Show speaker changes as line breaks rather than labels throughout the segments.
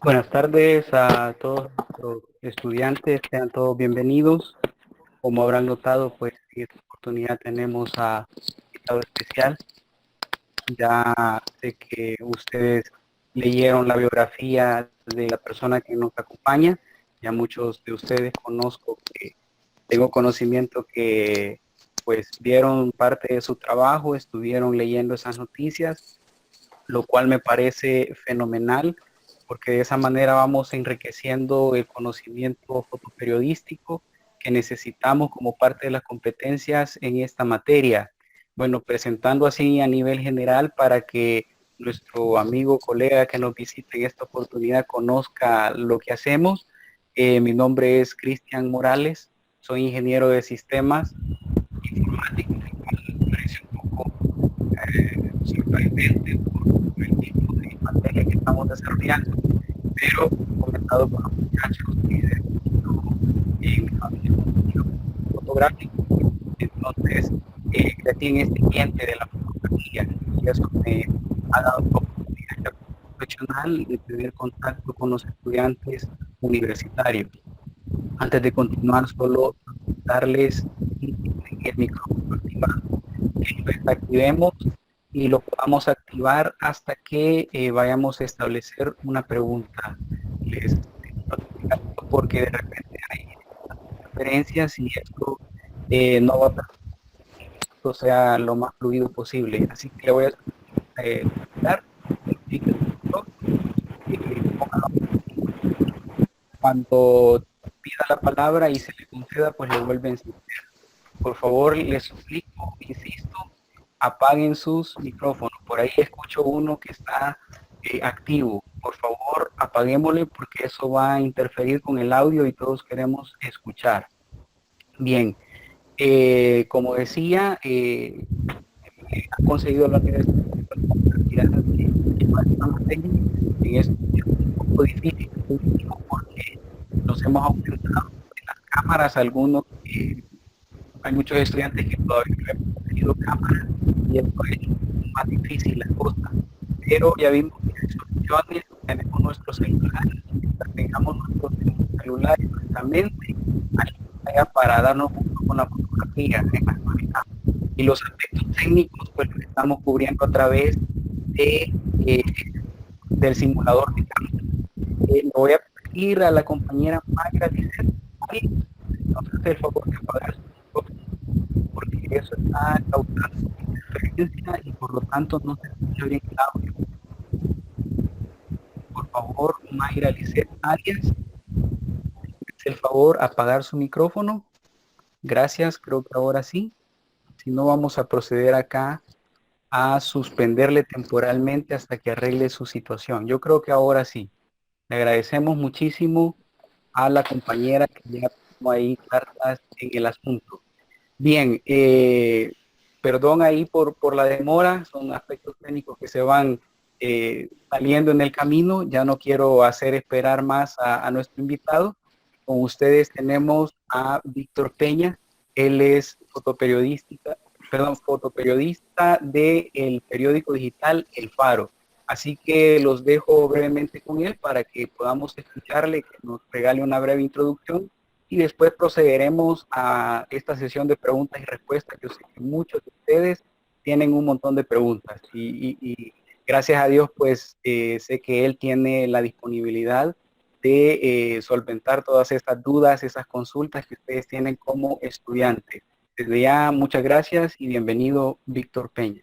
Buenas tardes a todos los estudiantes, sean todos bienvenidos. Como habrán notado, pues en esta oportunidad tenemos a un invitado especial. Ya sé que ustedes leyeron la biografía de la persona que nos acompaña. Ya muchos de ustedes tengo conocimiento que pues vieron parte de su trabajo, estuvieron leyendo esas noticias, lo cual me parece fenomenal, porque de esa manera vamos enriqueciendo el conocimiento fotoperiodístico que necesitamos como parte de las competencias en esta materia. Bueno, presentando así a nivel general para que nuestro amigo, colega que nos visite en esta oportunidad conozca lo que hacemos. Mi nombre es Cristian Morales, soy ingeniero de sistemas informáticos, parece un poco sorprendente por el tipo de materia que estamos desarrollando, pero comentado con los muchachos que en mi familia fotográfico, entonces crecí en este ambiente de la fotografía y eso me ha dado la oportunidad profesional de tener contacto con los estudiantes universitarios. Antes de continuar, solo darles el micrófono activado, que lo desactivemos y lo podamos activar hasta que vayamos a establecer una pregunta. Les porque de repente hay interferencias y esto no va a permitir que esto sea lo más fluido posible. Así que le voy a dar cuando pida la palabra y se le conceda, pues le vuelven. Por favor, les suplico, insisto, apaguen sus micrófonos. Por ahí escucho uno que está activo. Por favor, apaguémosle porque eso va a interferir con el audio y todos queremos escuchar. Bien, como decía, ha conseguido la universidad de en esto es un poco difícil porque nos hemos aumentado en las cámaras, algunos hay muchos estudiantes que todavía no hemos tenido cámara y esto ha hecho más difícil la cosa. Pero ya vimos que hay soluciones, tenemos nuestros celulares, mientras tengamos nuestros celulares, nuestra mente, allá para darnos gusto con la fotografía en la actualidad. Y los aspectos técnicos, pues los estamos cubriendo a través de, del simulador de cámara. Le voy a pedir a la compañera Mayra Lisset, nos hace el favor de apagar su micrófono porque eso está causando interferencia y por lo tanto no se escucha bien el audio. Por favor, Mayra Lisset Arias, el favor apagar su micrófono. Gracias, creo que ahora sí. Si no, vamos a proceder acá a suspenderle temporalmente hasta que arregle su situación. Yo creo que ahora sí. Le agradecemos muchísimo a la compañera que ya tomó ahí cartas en el asunto. Bien, perdón ahí por la demora, son aspectos técnicos que se van saliendo en el camino. Ya no quiero hacer esperar más a nuestro invitado. Con ustedes tenemos a Víctor Peña, él es fotoperiodista del periódico digital El Faro. Así que los dejo brevemente con él para que podamos escucharle, que nos regale una breve introducción y después procederemos a esta sesión de preguntas y respuestas. Yo sé que muchos de ustedes tienen un montón de preguntas y gracias a Dios pues sé que él tiene la disponibilidad de solventar todas estas dudas, esas consultas que ustedes tienen como estudiantes. Desde ya, muchas gracias y bienvenido, Víctor Peña.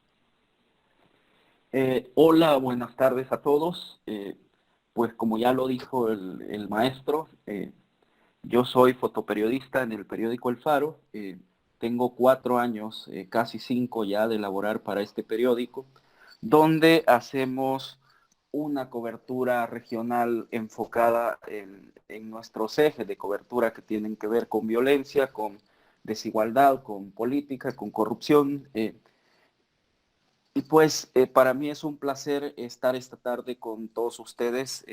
Hola, buenas tardes a todos. Pues como ya lo dijo el maestro, yo soy fotoperiodista en el periódico El Faro. Tengo 4 años, casi 5 ya de laborar para este periódico, donde hacemos una cobertura regional enfocada en nuestros ejes de cobertura que tienen que ver con violencia, con desigualdad, con política, con corrupción. Y pues para mí es un placer estar esta tarde con todos ustedes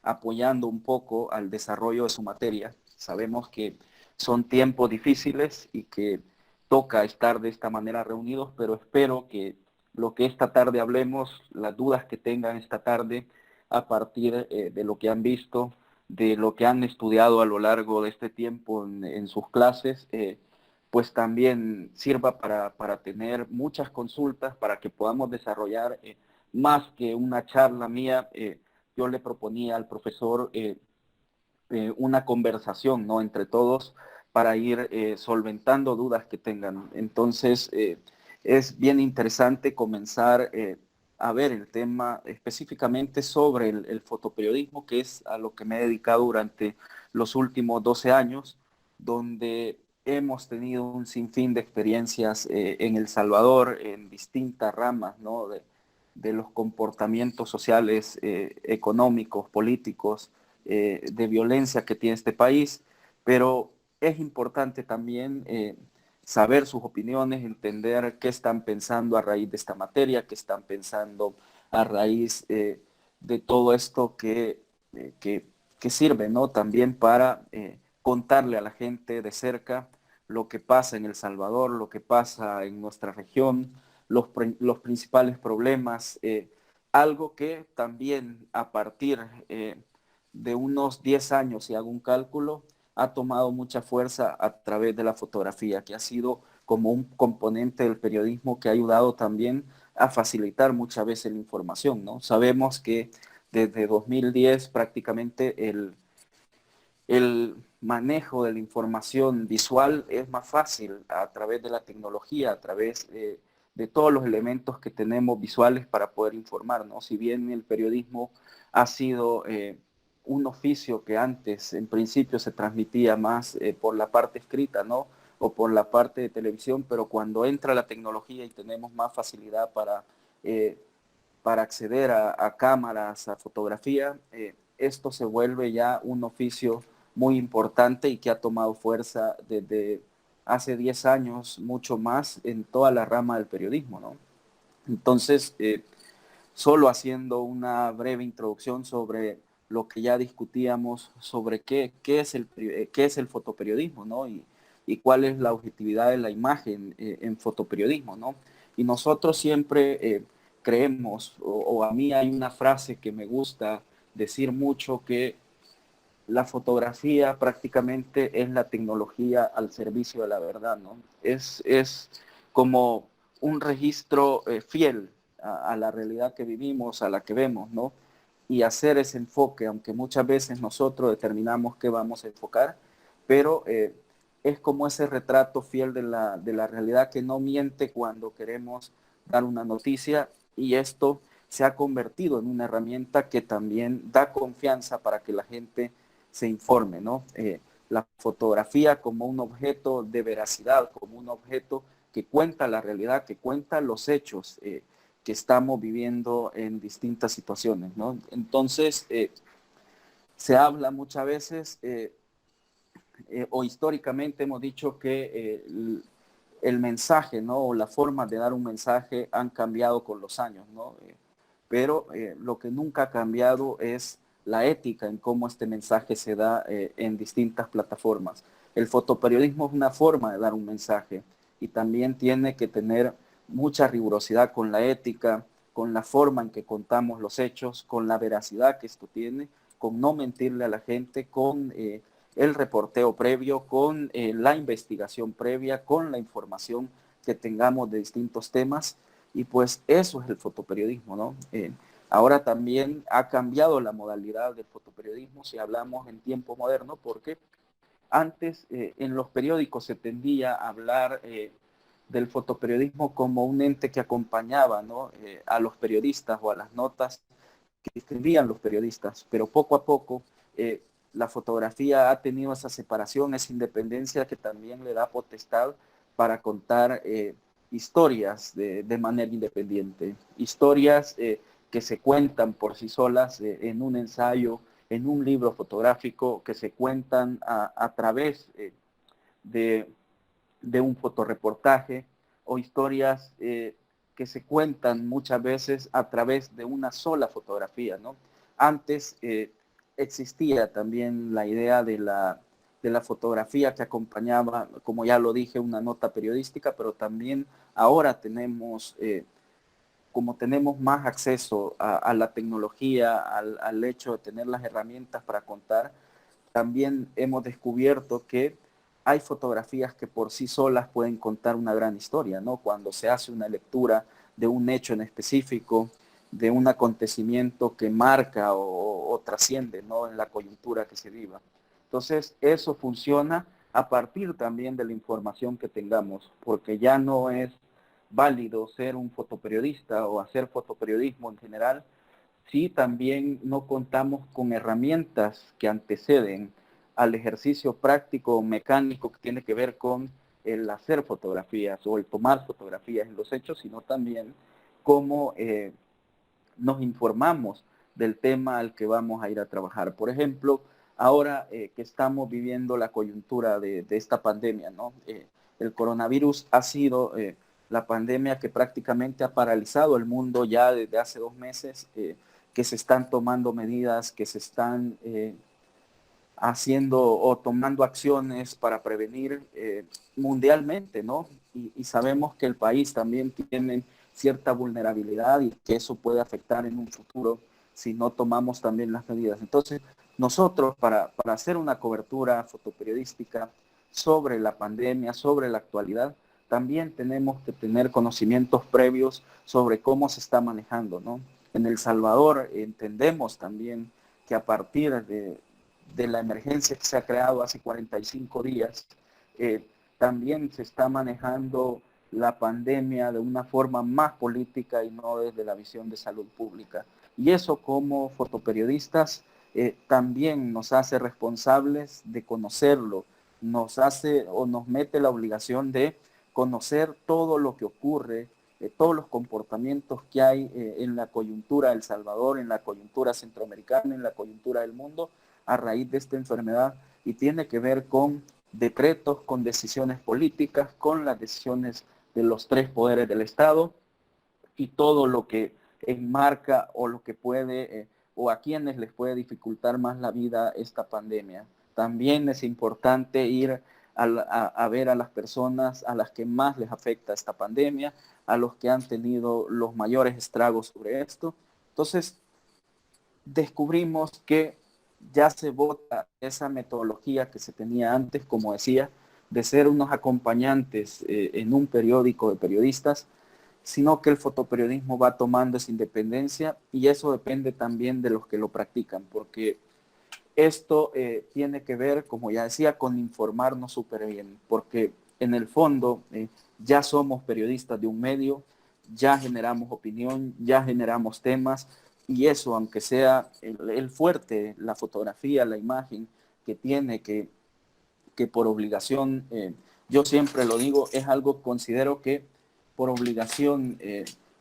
apoyando un poco al desarrollo de su materia. Sabemos que son tiempos difíciles y que toca estar de esta manera reunidos, pero espero que lo que esta tarde hablemos, las dudas que tengan esta tarde, a partir de lo que han visto, de lo que han estudiado a lo largo de este tiempo en sus clases, pues también sirva para tener muchas consultas, para que podamos desarrollar más que una charla mía. Yo le proponía al profesor una conversación, ¿no?, entre todos para ir solventando dudas que tengan. Entonces, es bien interesante comenzar a ver el tema específicamente sobre el fotoperiodismo, que es a lo que me he dedicado durante los últimos 12 años, donde hemos tenido un sinfín de experiencias en El Salvador, en distintas ramas, ¿no?, de los comportamientos sociales, económicos, políticos, de violencia que tiene este país, pero es importante también saber sus opiniones, entender qué están pensando a raíz de esta materia, qué están pensando a raíz de todo esto que sirve, ¿no?, también para contarle a la gente de cerca lo que pasa en El Salvador, lo que pasa en nuestra región, los principales problemas, algo que también a partir de unos 10 años, si hago un cálculo, ha tomado mucha fuerza a través de la fotografía, que ha sido como un componente del periodismo que ha ayudado también a facilitar muchas veces la información, ¿no? Sabemos que desde 2010 prácticamente el manejo de la información visual es más fácil a través de la tecnología, a través de todos los elementos que tenemos visuales para poder informar, ¿no? Si bien el periodismo ha sido un oficio que antes en principio se transmitía más por la parte escrita, ¿no?, o por la parte de televisión, pero cuando entra la tecnología y tenemos más facilidad para acceder a cámaras, a fotografía, esto se vuelve ya un oficio muy importante y que ha tomado fuerza desde hace 10 años, mucho más en toda la rama del periodismo, ¿no? Entonces, solo haciendo una breve introducción sobre lo que ya discutíamos, sobre qué es el fotoperiodismo, ¿no? Y cuál es la objetividad de la imagen en fotoperiodismo, ¿no? Y nosotros siempre creemos, o a mí hay una frase que me gusta decir mucho, que la fotografía prácticamente es la tecnología al servicio de la verdad, ¿no? Es como un registro fiel a la realidad que vivimos, a la que vemos, ¿no? Y hacer ese enfoque, aunque muchas veces nosotros determinamos qué vamos a enfocar, pero es como ese retrato fiel de la realidad que no miente cuando queremos dar una noticia, y esto se ha convertido en una herramienta que también da confianza para que la gente se informe, ¿no? La fotografía como un objeto de veracidad, como un objeto que cuenta la realidad, que cuenta los hechos que estamos viviendo en distintas situaciones, ¿no? Entonces, se habla muchas veces, o históricamente hemos dicho que el mensaje, ¿no?, o la forma de dar un mensaje han cambiado con los años, ¿no? Pero lo que nunca ha cambiado es la ética en cómo este mensaje se da en distintas plataformas. El fotoperiodismo es una forma de dar un mensaje y también tiene que tener mucha rigurosidad con la ética, con la forma en que contamos los hechos, con la veracidad que esto tiene, con no mentirle a la gente, con el reporteo previo, con la investigación previa, con la información que tengamos de distintos temas. Y pues eso es el fotoperiodismo, ¿no? Ahora también ha cambiado la modalidad del fotoperiodismo si hablamos en tiempo moderno, porque antes en los periódicos se tendía a hablar del fotoperiodismo como un ente que acompañaba, ¿no?, a los periodistas o a las notas que escribían los periodistas, pero poco a poco la fotografía ha tenido esa separación, esa independencia que también le da potestad para contar historias de manera independiente, historias que se cuentan por sí solas en un ensayo, en un libro fotográfico, que se cuentan a través de, de un fotoreportaje, o historias que se cuentan muchas veces a través de una sola fotografía, ¿no? Antes existía también la idea de la fotografía que acompañaba, como ya lo dije, una nota periodística, pero también ahora tenemos como tenemos más acceso a la tecnología, al hecho de tener las herramientas para contar, también hemos descubierto que hay fotografías que por sí solas pueden contar una gran historia, ¿no? Cuando se hace una lectura de un hecho en específico, de un acontecimiento que marca o trasciende, ¿no? En la coyuntura que se viva. Entonces, eso funciona a partir también de la información que tengamos, porque ya no es válido ser un fotoperiodista o hacer fotoperiodismo en general si también no contamos con herramientas que anteceden al ejercicio práctico o mecánico que tiene que ver con el hacer fotografías o el tomar fotografías en los hechos, sino también cómo nos informamos del tema al que vamos a ir a trabajar. Por ejemplo, ahora que estamos viviendo la coyuntura de esta pandemia, ¿no? El coronavirus ha sido la pandemia que prácticamente ha paralizado el mundo ya desde hace 2 meses, que se están tomando medidas, que se están haciendo o tomando acciones para prevenir mundialmente, ¿no? Y sabemos que el país también tiene cierta vulnerabilidad y que eso puede afectar en un futuro si no tomamos también las medidas. Entonces, nosotros para hacer una cobertura fotoperiodística sobre la pandemia, sobre la actualidad, también tenemos que tener conocimientos previos sobre cómo se está manejando, ¿no? En El Salvador entendemos también que a partir de la emergencia que se ha creado hace 45 días, también se está manejando la pandemia de una forma más política y no desde la visión de salud pública. Y eso como fotoperiodistas también nos hace responsables de conocerlo, nos hace o nos mete la obligación de conocer todo lo que ocurre, todos los comportamientos que hay en la coyuntura de El Salvador, en la coyuntura centroamericana, en la coyuntura del mundo, a raíz de esta enfermedad, y tiene que ver con decretos, con decisiones políticas, con las decisiones de los tres poderes del Estado y todo lo que enmarca o lo que puede o a quienes les puede dificultar más la vida esta pandemia. También es importante ir a ver a las personas a las que más les afecta esta pandemia, a los que han tenido los mayores estragos sobre esto. Entonces, descubrimos que ya se vota esa metodología que se tenía antes, como decía, de ser unos acompañantes en un periódico de periodistas, sino que el fotoperiodismo va tomando esa independencia y eso depende también de los que lo practican, porque esto tiene que ver, como ya decía, con informarnos súper bien, porque en el fondo ya somos periodistas de un medio, ya generamos opinión, ya generamos temas, y eso, aunque sea el fuerte, la fotografía, la imagen que tiene, que por obligación, yo siempre lo digo, es algo que considero que por obligación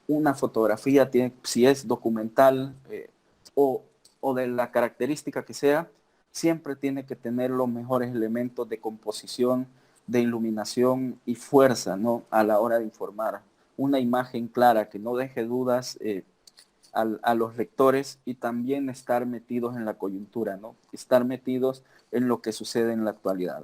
una fotografía tiene, si es documental o, o de la característica que sea, siempre tiene que tener los mejores elementos de composición, de iluminación y fuerza, ¿no? A la hora de informar. Una imagen clara que no deje dudas a los lectores y también estar metidos en la coyuntura, ¿no? Estar metidos en lo que sucede en la actualidad.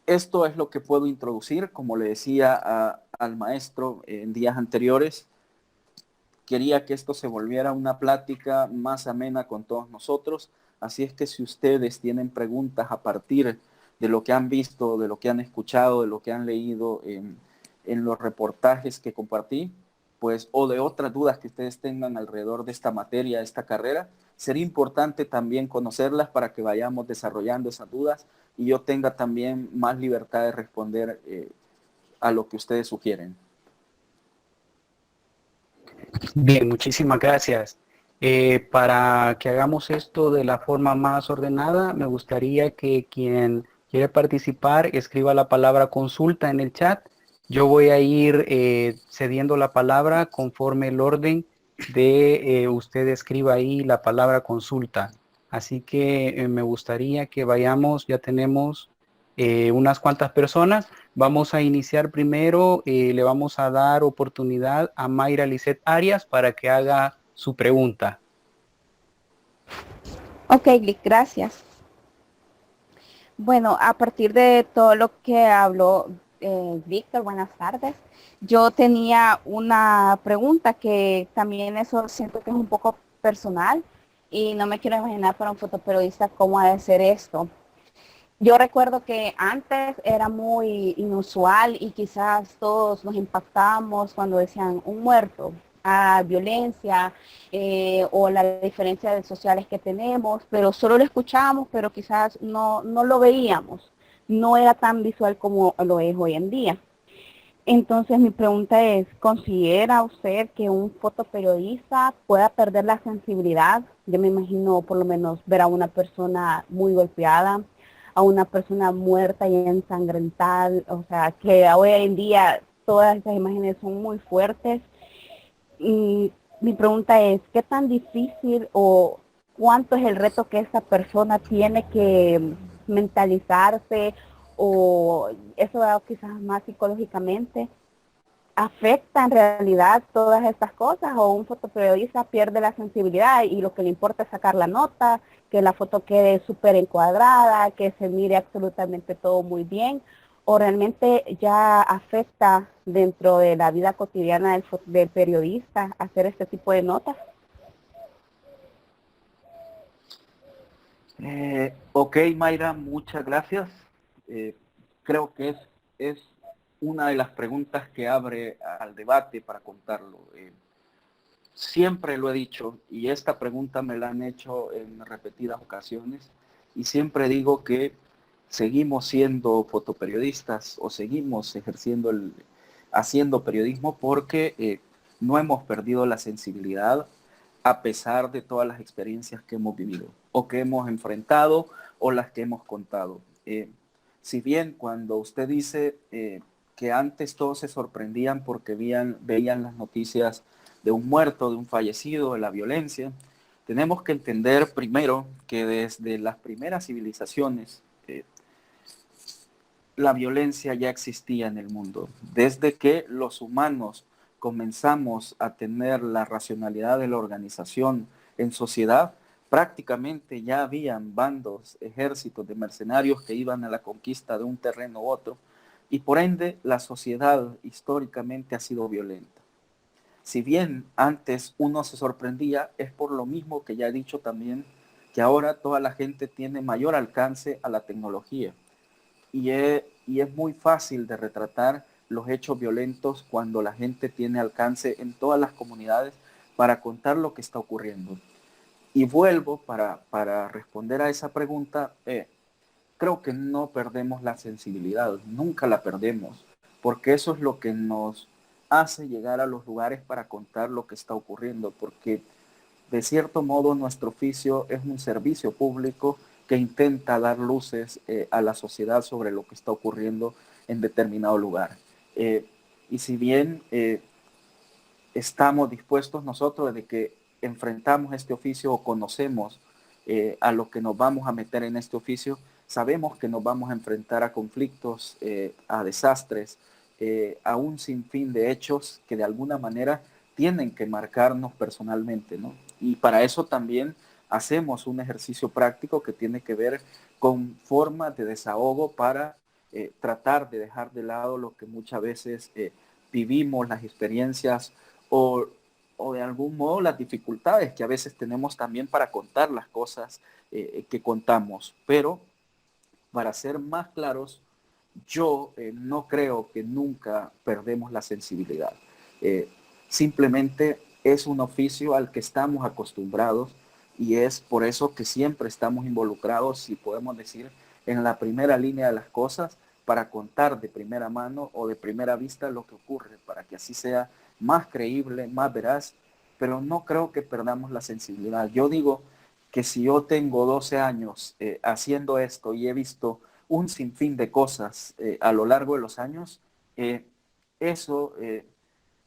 Esto es lo que puedo introducir, como le decía al maestro en días anteriores. Quería que esto se volviera una plática más amena con todos nosotros, así es que si ustedes tienen preguntas a partir de lo que han visto, de lo que han escuchado, de lo que han leído en los reportajes que compartí, pues, o de otras dudas que ustedes tengan alrededor de esta materia, de esta carrera, sería importante también conocerlas para que vayamos desarrollando esas dudas y yo tenga también más libertad de responder a lo que ustedes sugieren.
Bien, muchísimas gracias. Para que hagamos esto de la forma más ordenada, me gustaría que quien quiere participar escriba la palabra consulta en el chat. Yo voy a ir cediendo la palabra conforme el orden de usted escriba ahí la palabra consulta. Así que me gustaría que vayamos, ya tenemos unas cuantas personas. Vamos a iniciar primero, le vamos a dar oportunidad a Mayra Lisset Arias para que haga su pregunta.
Ok, Glick, gracias. Bueno, a partir de todo lo que habló Víctor, buenas tardes. Yo tenía una pregunta que también eso siento que es un poco personal y no me quiero imaginar para un fotoperiodista cómo ha de ser esto. Yo recuerdo que antes era muy inusual y quizás todos nos impactábamos cuando decían un muerto, violencia o las diferencias sociales que tenemos, pero solo lo escuchábamos, pero quizás no lo veíamos. No era tan visual como lo es hoy en día. Entonces mi pregunta es, ¿considera usted que un fotoperiodista pueda perder la sensibilidad? Yo me imagino por lo menos ver a una persona muy golpeada, a una persona muerta y ensangrentada, o sea, que hoy en día todas esas imágenes son muy fuertes. Y mi pregunta es, ¿qué tan difícil o cuánto es el reto que esa persona tiene que mentalizarse o eso quizás más psicológicamente? ¿Afecta en realidad todas estas cosas o un fotoperiodista pierde la sensibilidad y lo que le importa es sacar la nota, que la foto quede súper encuadrada, que se mire absolutamente todo muy bien? ¿O realmente ya afecta dentro de la vida cotidiana del periodista hacer este tipo de notas?
Ok, Mayra, muchas gracias. Eh, Creo que es una de las preguntas que abre al debate para contarlo. Siempre lo he dicho y esta pregunta me la han hecho en repetidas ocasiones y siempre digo que seguimos siendo fotoperiodistas o seguimos ejerciendo haciendo periodismo porque no hemos perdido la sensibilidad a pesar de todas las experiencias que hemos vivido o que hemos enfrentado o las que hemos contado. Si bien cuando usted dice que antes todos se sorprendían porque veían las noticias de un muerto, de un fallecido, de la violencia, tenemos que entender primero que desde las primeras civilizaciones la violencia ya existía en el mundo. Desde que los humanos comenzamos a tener la racionalidad de la organización en sociedad, prácticamente ya habían bandos, ejércitos de mercenarios que iban a la conquista de un terreno u otro, y por ende la sociedad históricamente ha sido violenta. Si bien antes uno se sorprendía, es por lo mismo que ya he dicho también, que ahora toda la gente tiene mayor alcance a la tecnología y es muy fácil de retratar los hechos violentos cuando la gente tiene alcance en todas las comunidades para contar lo que está ocurriendo. Y vuelvo para responder a esa pregunta, creo que no perdemos la sensibilidad, nunca la perdemos, porque eso es lo que nos hace llegar a los lugares para contar lo que está ocurriendo, porque de cierto modo nuestro oficio es un servicio público que intenta dar luces a la sociedad sobre lo que está ocurriendo en determinado lugar. Eh, y si bien estamos dispuestos nosotros de que enfrentamos este oficio o conocemos a lo que nos vamos a meter en este oficio, sabemos que nos vamos a enfrentar a conflictos, a desastres, a un sinfín de hechos que de alguna manera tienen que marcarnos personalmente, ¿no? Y para eso también hacemos un ejercicio práctico que tiene que ver con formas de desahogo para tratar de dejar de lado lo que muchas veces vivimos, las experiencias o, o de algún modo las dificultades que a veces tenemos también para contar las cosas que contamos. Pero para ser más claros, yo no creo que nunca perdemos la sensibilidad. Eh, Simplemente es un oficio al que estamos acostumbrados y es por eso que siempre estamos involucrados, si podemos decir, en la primera línea de las cosas para contar de primera mano o de primera vista lo que ocurre, para que así sea más creíble, más veraz, pero no creo que perdamos la sensibilidad. Yo digo que si yo tengo 12 años haciendo esto y he visto un sinfín de cosas a lo largo de los años, eh, eso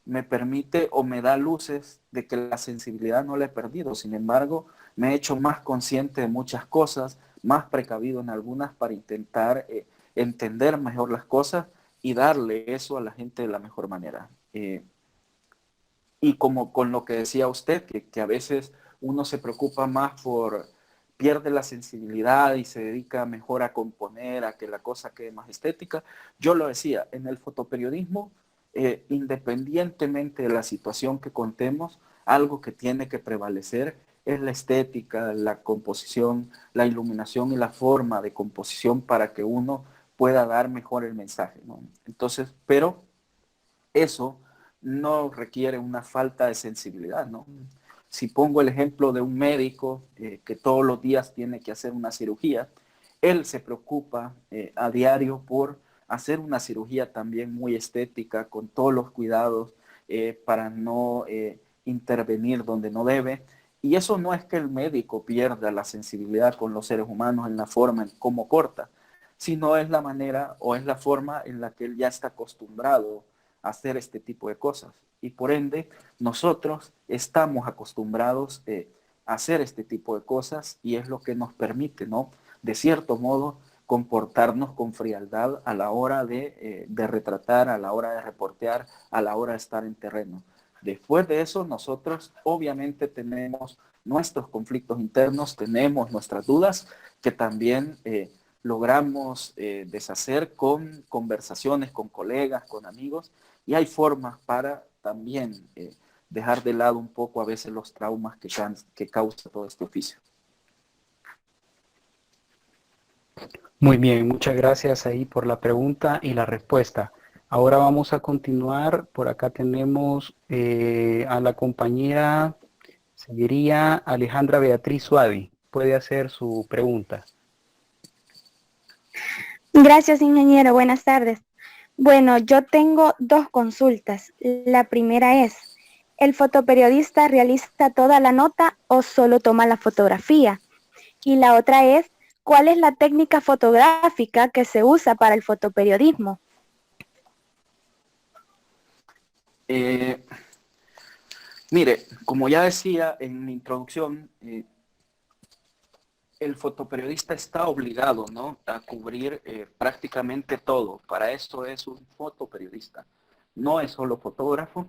me permite o me da luces de que la sensibilidad no la he perdido. Sin embargo, me he hecho más consciente de muchas cosas, más precavido en algunas para intentar entender mejor las cosas y darle eso a la gente de la mejor manera. Y como con lo que decía usted, que a veces uno se preocupa más pierde la sensibilidad y se dedica mejor a componer, a que la cosa quede más estética. Yo lo decía, en el fotoperiodismo, independientemente de la situación que contemos, algo que tiene que prevalecer es la estética, la composición, la iluminación y la forma de composición para que uno pueda dar mejor el mensaje, ¿no? Entonces, pero eso no requiere una falta de sensibilidad, ¿no? Si pongo el ejemplo de un médico que todos los días tiene que hacer una cirugía, él se preocupa a diario por hacer una cirugía también muy estética, con todos los cuidados para no intervenir donde no debe. Y eso no es que el médico pierda la sensibilidad con los seres humanos en la forma en cómo corta, sino es la manera o es la forma en la que él ya está acostumbrado a hacer este tipo de cosas. Y por ende, nosotros estamos acostumbrados a hacer este tipo de cosas y es lo que nos permite, ¿no? De cierto modo, comportarnos con frialdad a la hora de retratar, a la hora de reportear, a la hora de estar en terreno. Después de eso, nosotros obviamente tenemos nuestros conflictos internos, tenemos nuestras dudas que también logramos deshacer con conversaciones, con colegas, con amigos, y hay formas para también dejar de lado un poco a veces los traumas que causa todo este oficio.
Muy bien, muchas gracias ahí por la pregunta y la respuesta. Ahora vamos a continuar. Por acá tenemos a la compañera, seguiría Alejandra Beatriz Suadi. Puede hacer su pregunta.
Gracias, ingeniero. Buenas tardes. Bueno, yo tengo dos consultas. La primera es, ¿el fotoperiodista realiza toda la nota o solo toma la fotografía? Y la otra es, ¿cuál es la técnica fotográfica que se usa para el fotoperiodismo?
Mire, como ya decía en mi introducción, el fotoperiodista está obligado, ¿no?, a cubrir prácticamente todo. Para eso es un fotoperiodista. No es solo fotógrafo,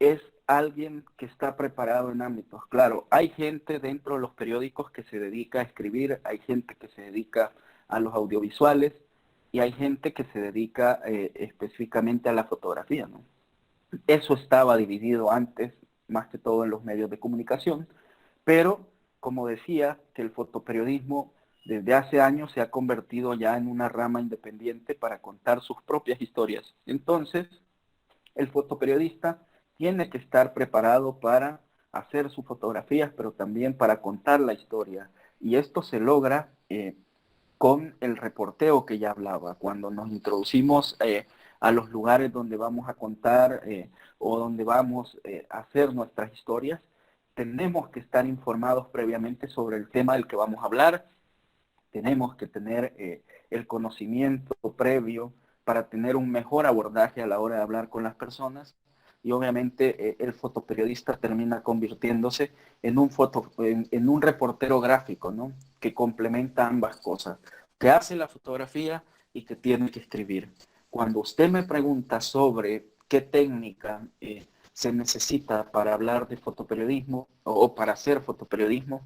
es alguien que está preparado en ámbitos. Claro, hay gente dentro de los periódicos que se dedica a escribir, hay gente que se dedica a los audiovisuales y hay gente que se dedica específicamente a la fotografía, ¿no? Eso estaba dividido antes, más que todo en los medios de comunicación, pero como decía, que el fotoperiodismo desde hace años se ha convertido ya en una rama independiente para contar sus propias historias. Entonces, el fotoperiodista tiene que estar preparado para hacer sus fotografías, pero también para contar la historia. Y esto se logra con el reporteo que ya hablaba, cuando nos introducimos a los lugares donde vamos a contar o donde vamos a hacer nuestras historias, tenemos que estar informados previamente sobre el tema del que vamos a hablar, tenemos que tener el conocimiento previo para tener un mejor abordaje a la hora de hablar con las personas y obviamente el fotoperiodista termina convirtiéndose en un reportero gráfico, ¿no?, que complementa ambas cosas, que hace la fotografía y que tiene que escribir. Cuando usted me pregunta sobre qué técnica se necesita para hablar de fotoperiodismo o para hacer fotoperiodismo,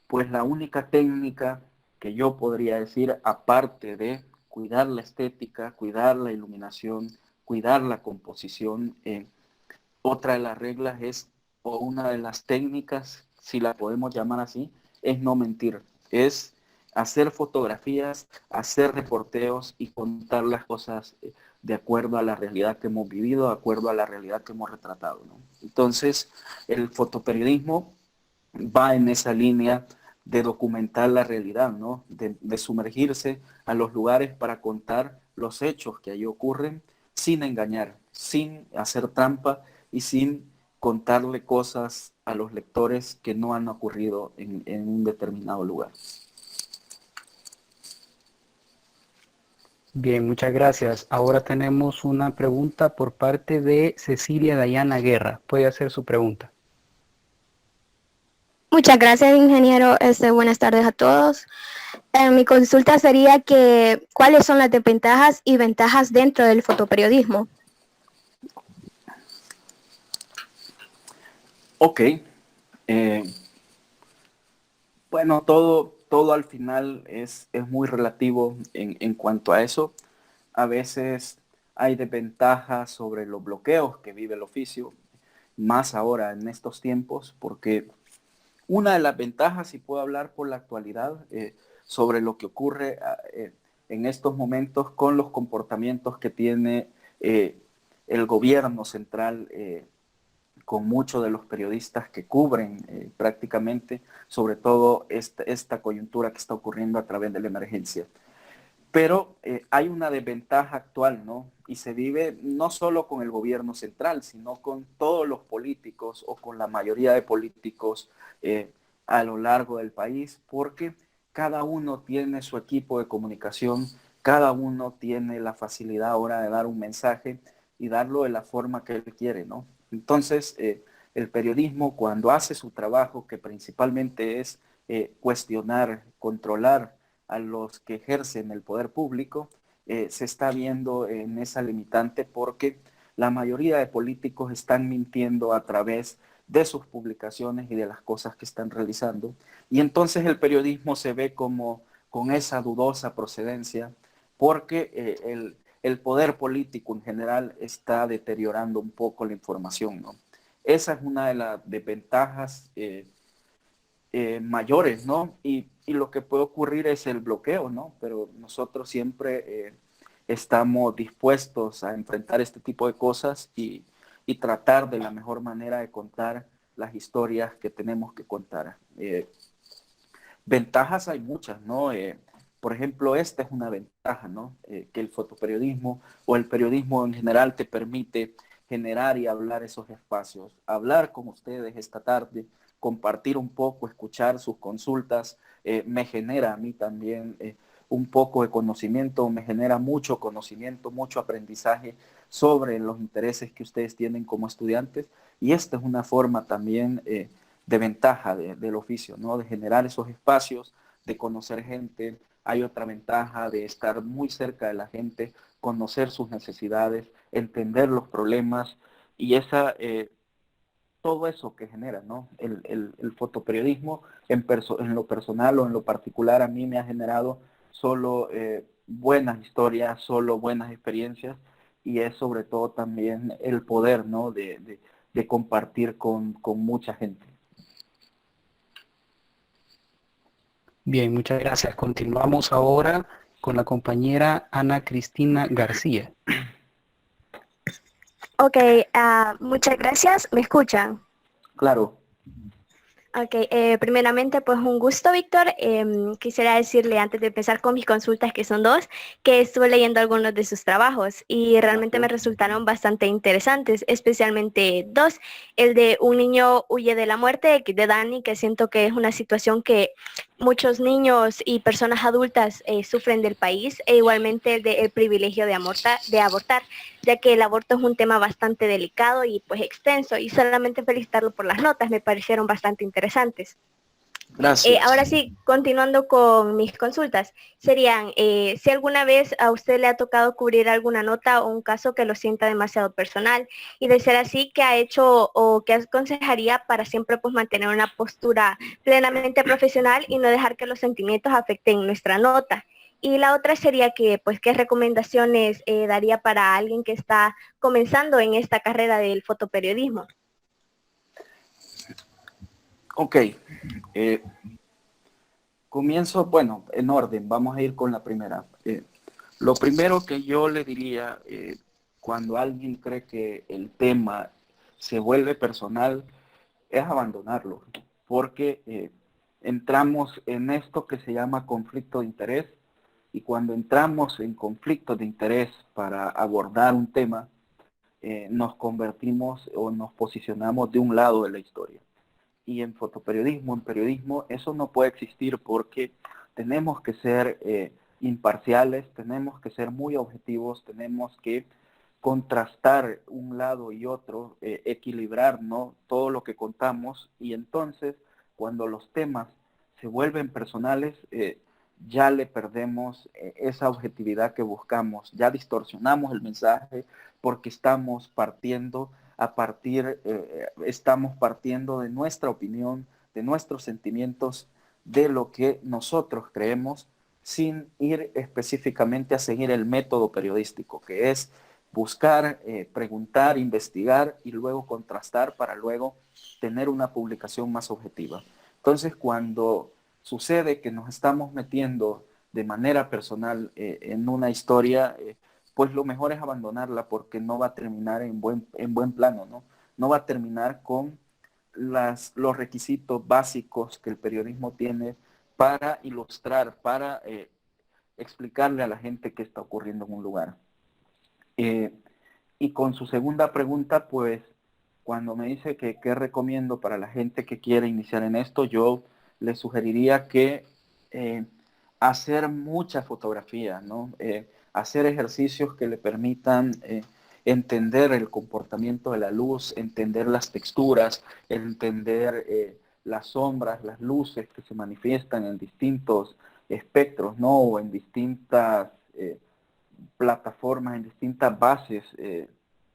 pues la única técnica que yo podría decir, aparte de cuidar la estética, cuidar la iluminación, cuidar la composición, otra de las reglas es, o una de las técnicas, si la podemos llamar así, es no mentir, es hacer fotografías, hacer reporteos y contar las cosas de acuerdo a la realidad que hemos vivido, de acuerdo a la realidad que hemos retratado, ¿no? Entonces, el fotoperiodismo va en esa línea de documentar la realidad, ¿no?, de sumergirse a los lugares para contar los hechos que allí ocurren sin engañar, sin hacer trampa y sin contarle cosas a los lectores que no han ocurrido en un determinado lugar.
Bien, muchas gracias. Ahora tenemos una pregunta por parte de Cecilia Dayana Guerra. Puede hacer su pregunta.
Muchas gracias, ingeniero. Buenas tardes a todos. Mi consulta sería que, ¿cuáles son las desventajas y ventajas dentro del fotoperiodismo?
Ok. Bueno, todo al final es muy relativo en cuanto a eso. A veces hay desventajas sobre los bloqueos que vive el oficio, más ahora en estos tiempos, porque una de las ventajas, si puedo hablar por la actualidad, sobre lo que ocurre en estos momentos con los comportamientos que tiene eh, el gobierno central con muchos de los periodistas que cubren prácticamente, sobre todo esta coyuntura que está ocurriendo a través de la emergencia. Pero hay una desventaja actual, ¿no? Y se vive no solo con el gobierno central, sino con todos los políticos o con la mayoría de políticos eh, a lo largo del país, porque cada uno tiene su equipo de comunicación, cada uno tiene la facilidad ahora de dar un mensaje y darlo de la forma que él quiere, ¿no? Entonces, el periodismo, cuando hace su trabajo, que principalmente es cuestionar, controlar, a los que ejercen el poder público, se está viendo en esa limitante porque la mayoría de políticos están mintiendo a través de sus publicaciones y de las cosas que están realizando. Y entonces el periodismo se ve como con esa dudosa procedencia porque el poder político en general está deteriorando un poco la información, ¿no? Esa es una de las desventajas mayores, ¿no? Y lo que puede ocurrir es el bloqueo, ¿no? Pero nosotros siempre estamos dispuestos a enfrentar este tipo de cosas y tratar de la mejor manera de contar las historias que tenemos que contar. Ventajas hay muchas, ¿no? Por ejemplo, esta es una ventaja, ¿no? Que el fotoperiodismo o el periodismo en general te permite generar y hablar esos espacios. Hablar con ustedes esta tarde, compartir un poco, escuchar sus consultas, me genera a mí también un poco de conocimiento, me genera mucho conocimiento, mucho aprendizaje sobre los intereses que ustedes tienen como estudiantes. Y esta es una forma también de ventaja del oficio, ¿no? De generar esos espacios, de conocer gente. Hay otra ventaja de estar muy cerca de la gente, conocer sus necesidades, entender los problemas y todo eso que genera, ¿no? El fotoperiodismo en lo personal o en lo particular a mí me ha generado solo buenas historias, solo buenas experiencias y es sobre todo también el poder, ¿no? De compartir con mucha gente.
Bien, muchas gracias. Continuamos ahora con la compañera Ana Cristina García.
Ok, muchas gracias. ¿Me escuchan?
Claro.
Ok, primeramente pues un gusto, Víctor. Quisiera decirle antes de empezar con mis consultas, que son dos, que estuve leyendo algunos de sus trabajos y realmente me
Gracias.
resultaron bastante interesantes, especialmente dos. El de Un niño huye de la muerte, de Dani, que siento que es una situación que muchos niños y personas adultas sufren del país, e igualmente el de El privilegio de abortar, ya que el aborto es un tema bastante delicado y pues extenso, y solamente felicitarlo por las notas, me parecieron bastante interesantes. Ahora
Gracias.
sí, continuando con mis consultas, serían, si alguna vez a usted le ha tocado cubrir alguna nota o un caso que lo sienta demasiado personal, y de ser así, ¿qué ha hecho o qué aconsejaría para siempre pues mantener una postura plenamente profesional y no dejar que los sentimientos afecten nuestra nota? Y la otra sería que, pues, ¿qué recomendaciones daría para alguien que está comenzando en esta carrera del fotoperiodismo?
Ok. Eh, Comienzo, bueno, en orden. Vamos a ir con la primera. Lo primero que yo le diría, cuando alguien cree que el tema se vuelve personal, es abandonarlo, porque entramos en esto que se llama conflicto de interés, y cuando entramos en conflicto de interés para abordar un tema, nos convertimos o nos posicionamos de un lado de la historia. Y en fotoperiodismo, en periodismo, eso no puede existir porque tenemos que ser imparciales, tenemos que ser muy objetivos, tenemos que contrastar un lado y otro, equilibrar, ¿no? Todo lo que contamos, y entonces cuando los temas se vuelven personales, ya le perdemos esa objetividad que buscamos, ya distorsionamos el mensaje porque estamos partiendo de nuestra opinión, de nuestros sentimientos, de lo que nosotros creemos sin ir específicamente a seguir el método periodístico, que es buscar, preguntar, investigar y luego contrastar para luego tener una publicación más objetiva. Entonces, cuando sucede que nos estamos metiendo de manera personal en una historia, pues lo mejor es abandonarla porque no va a terminar en buen plano, ¿no? No va a terminar con los requisitos básicos que el periodismo tiene para ilustrar, para explicarle a la gente qué está ocurriendo en un lugar. Y con su segunda pregunta, pues, cuando me dice que qué recomiendo para la gente que quiere iniciar en esto, yo le sugeriría que hacer mucha fotografía, ¿no? Hacer ejercicios que le permitan entender el comportamiento de la luz, entender las texturas, entender las sombras, las luces que se manifiestan en distintos espectros, ¿no? O en distintas plataformas, en distintas bases.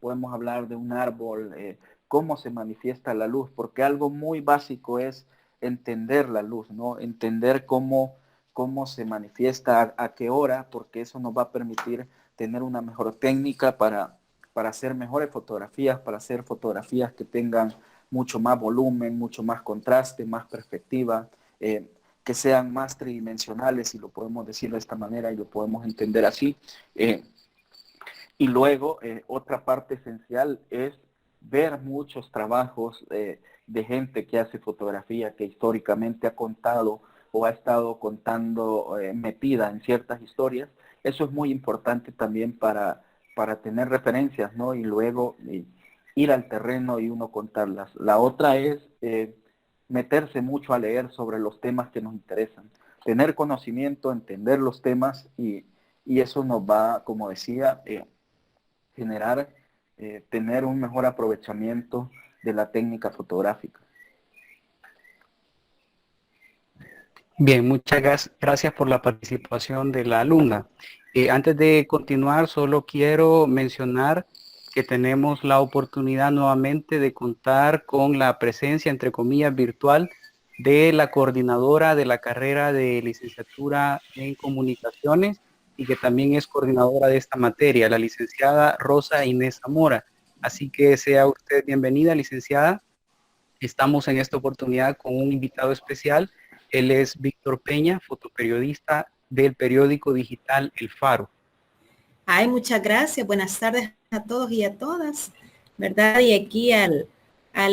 Podemos hablar de un árbol, cómo se manifiesta la luz, porque algo muy básico es entender la luz, ¿no? Entender cómo se manifiesta, a qué hora, porque eso nos va a permitir tener una mejor técnica para hacer mejores fotografías, para hacer fotografías que tengan mucho más volumen, mucho más contraste, más perspectiva, que sean más tridimensionales, si lo podemos decir de esta manera y lo podemos entender así. Y luego, otra parte esencial es ver muchos trabajos de gente que hace fotografía, que históricamente ha contado o ha estado contando, metida en ciertas historias. Eso es muy importante también para tener referencias, ¿no? Y luego ir al terreno y uno contarlas. La otra es meterse mucho a leer sobre los temas que nos interesan. Tener conocimiento, entender los temas y eso nos va, como decía, generar, tener un mejor aprovechamiento de la técnica fotográfica.
Bien, muchas gracias por la participación de la alumna. Antes de continuar, solo quiero mencionar que tenemos la oportunidad nuevamente de contar con la presencia, entre comillas, virtual de la coordinadora de la carrera de licenciatura en comunicaciones y que también es coordinadora de esta materia, la licenciada Rosa Inés Zamora. Así que sea usted bienvenida, licenciada. Estamos en esta oportunidad con un invitado especial. Él es Víctor Peña, fotoperiodista del periódico digital El Faro.
Ay, muchas gracias. Buenas tardes a todos y a todas, ¿verdad? Y aquí al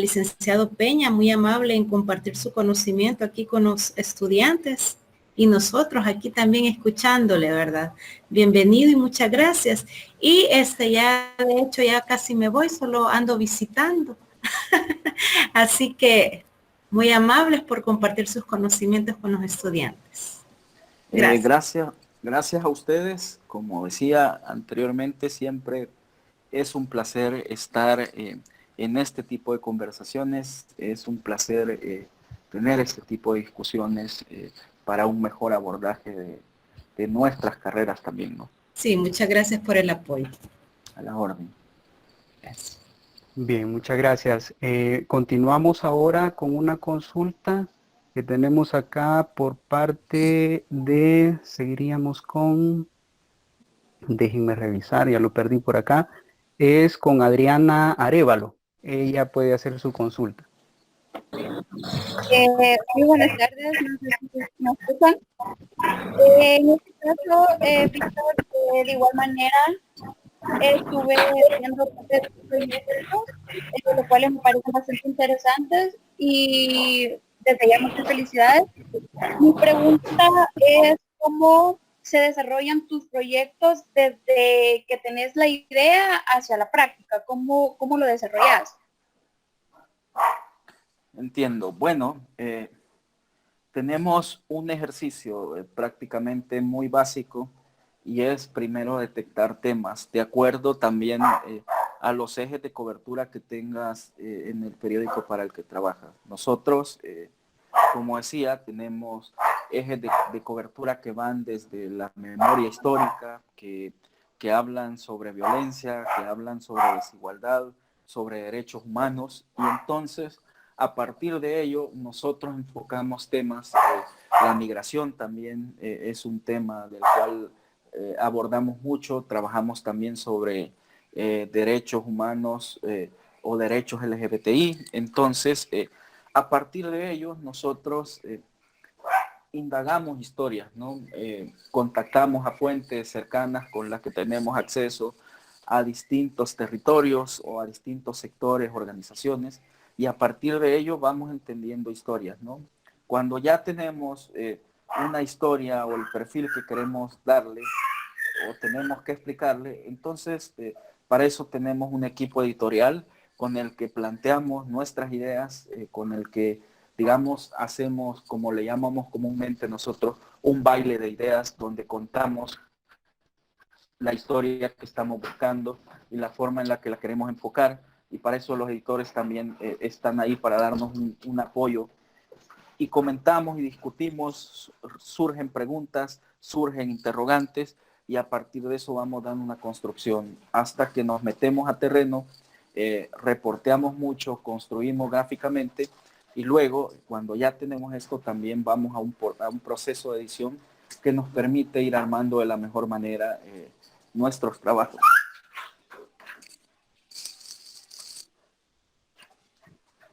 licenciado Peña, muy amable en compartir su conocimiento aquí con los estudiantes y nosotros aquí también escuchándole, ¿verdad? Bienvenido y muchas gracias. Y ya, de hecho, ya casi me voy, solo ando visitando. Así que muy amables por compartir sus conocimientos con los estudiantes. Gracias.
Gracias a ustedes. Como decía anteriormente, siempre es un placer estar en este tipo de conversaciones. Es un placer tener este tipo de discusiones para un mejor abordaje de nuestras carreras también, ¿no?
Sí, muchas gracias por el apoyo.
A la orden.
Gracias.
Bien, muchas gracias. Continuamos ahora con una consulta que tenemos acá por parte de, seguiríamos con, déjenme revisar, ya lo perdí por acá, es con Adriana Arévalo. Ella puede hacer su consulta.
Muy buenas tardes, no sé si me escuchan. En este caso, Víctor, de igual manera, estuve viendo proyectos, los cuales me parecen bastante interesantes y desde ya muchas felicidades. Mi pregunta es cómo se desarrollan tus proyectos desde que tenés la idea hacia la práctica, cómo lo desarrollas.
Entiendo. Bueno, tenemos un ejercicio prácticamente muy básico y es primero detectar temas de acuerdo también a los ejes de cobertura que tengas en el periódico para el que trabajas. Nosotros, como decía, tenemos ejes de cobertura que van desde la memoria histórica, que hablan sobre violencia, que hablan sobre desigualdad, sobre derechos humanos, y entonces a partir de ello nosotros enfocamos temas La migración también es un tema del cual abordamos mucho. Trabajamos también sobre derechos humanos o derechos LGBTI. Entonces, a partir de ello, nosotros indagamos historias, ¿no? Contactamos a fuentes cercanas con las que tenemos acceso a distintos territorios o a distintos sectores, organizaciones, y a partir de ello vamos entendiendo historias, ¿no? Cuando ya tenemos una historia o el perfil que queremos darle o tenemos que explicarle, entonces para eso tenemos un equipo editorial con el que planteamos nuestras ideas, con el que, digamos, hacemos, como le llamamos comúnmente nosotros, un baile de ideas donde contamos la historia que estamos buscando y la forma en la que la queremos enfocar, y para eso los editores también están ahí para darnos un apoyo, y comentamos y discutimos, surgen preguntas, surgen interrogantes, y a partir de eso vamos dando una construcción hasta que nos metemos a terreno, reporteamos mucho, construimos gráficamente, y luego cuando ya tenemos esto también vamos a un proceso de edición que nos permite ir armando de la mejor manera nuestros trabajos.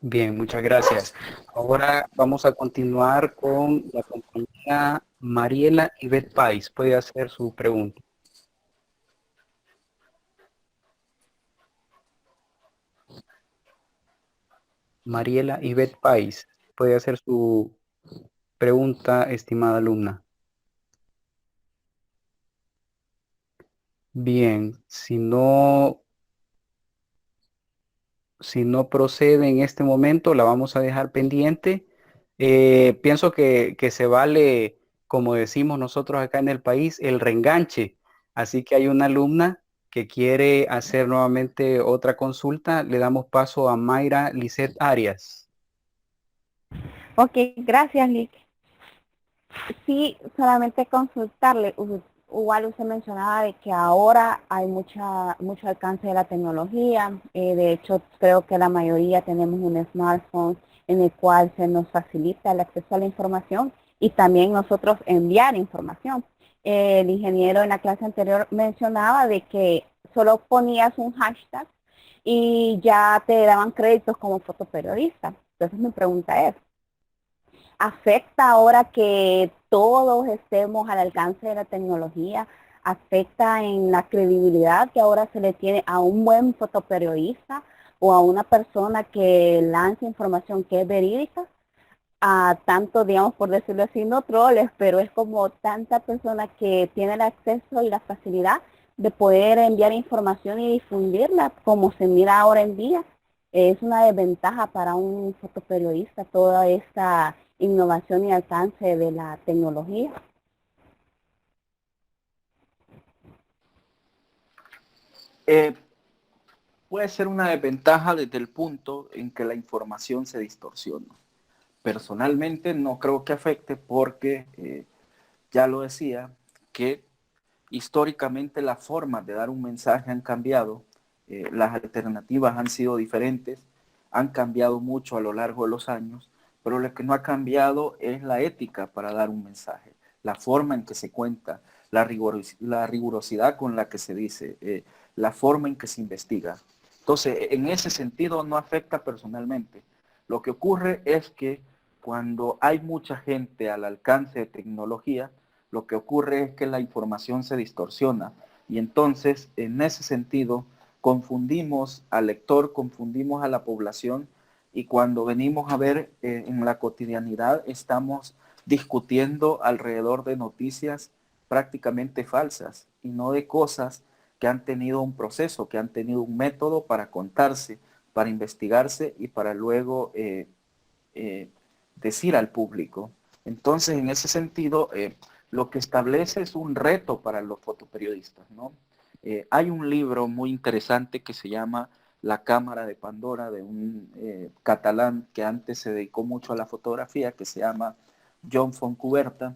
Bien, muchas gracias. Ahora vamos a continuar con la compañera Mariela Ivette Pais. Puede hacer su pregunta. Mariela Ivette Pais. Puede hacer su pregunta, estimada alumna. Bien, si no procede en este momento, la vamos a dejar pendiente. Pienso que se vale, como decimos nosotros acá en el país, el reenganche. Así que hay una alumna que quiere hacer nuevamente otra consulta. Le damos paso a Mayra Lisset Arias.
Ok, gracias, Lick. Sí, solamente consultarle. Igual usted mencionaba de que ahora hay mucho alcance de la tecnología. De hecho, creo que la mayoría tenemos un smartphone en el cual se nos facilita el acceso a la información y también nosotros enviar información. El ingeniero en la clase anterior mencionaba de que solo ponías un hashtag y ya te daban créditos como fotoperiodista. Entonces mi pregunta es, ¿afecta ahora que todos estemos al alcance de la tecnología? ¿Afecta en la credibilidad que ahora se le tiene a un buen fotoperiodista o a una persona que lanza información que es verídica? A tanto, digamos, por decirlo así, no troles, pero es como tanta persona que tiene el acceso y la facilidad de poder enviar información y difundirla como se mira ahora en día. Es una desventaja para un fotoperiodista toda esta innovación y alcance de la tecnología.
Puede ser una desventaja desde el punto en que la información se distorsiona. Personalmente no creo que afecte porque, ya lo decía, que históricamente las formas de dar un mensaje han cambiado, las alternativas han sido diferentes, han cambiado mucho a lo largo de los años, pero lo que no ha cambiado es la ética para dar un mensaje, la forma en que se cuenta, la rigurosidad con la que se dice, la forma en que se investiga. Entonces, en ese sentido no afecta personalmente. Lo que ocurre es que cuando hay mucha gente al alcance de tecnología, lo que ocurre es que la información se distorsiona y entonces en ese sentido confundimos al lector, confundimos a la población, y cuando venimos a ver en la cotidianidad estamos discutiendo alrededor de noticias prácticamente falsas y no de cosas que han tenido un proceso, que han tenido un método para contarse, para investigarse y para luego decir al público. Entonces, en ese sentido, lo que establece es un reto para los fotoperiodistas, ¿no? Hay un libro muy interesante que se llama La Cámara de Pandora, de un catalán que antes se dedicó mucho a la fotografía, que se llama John Fontcuberta,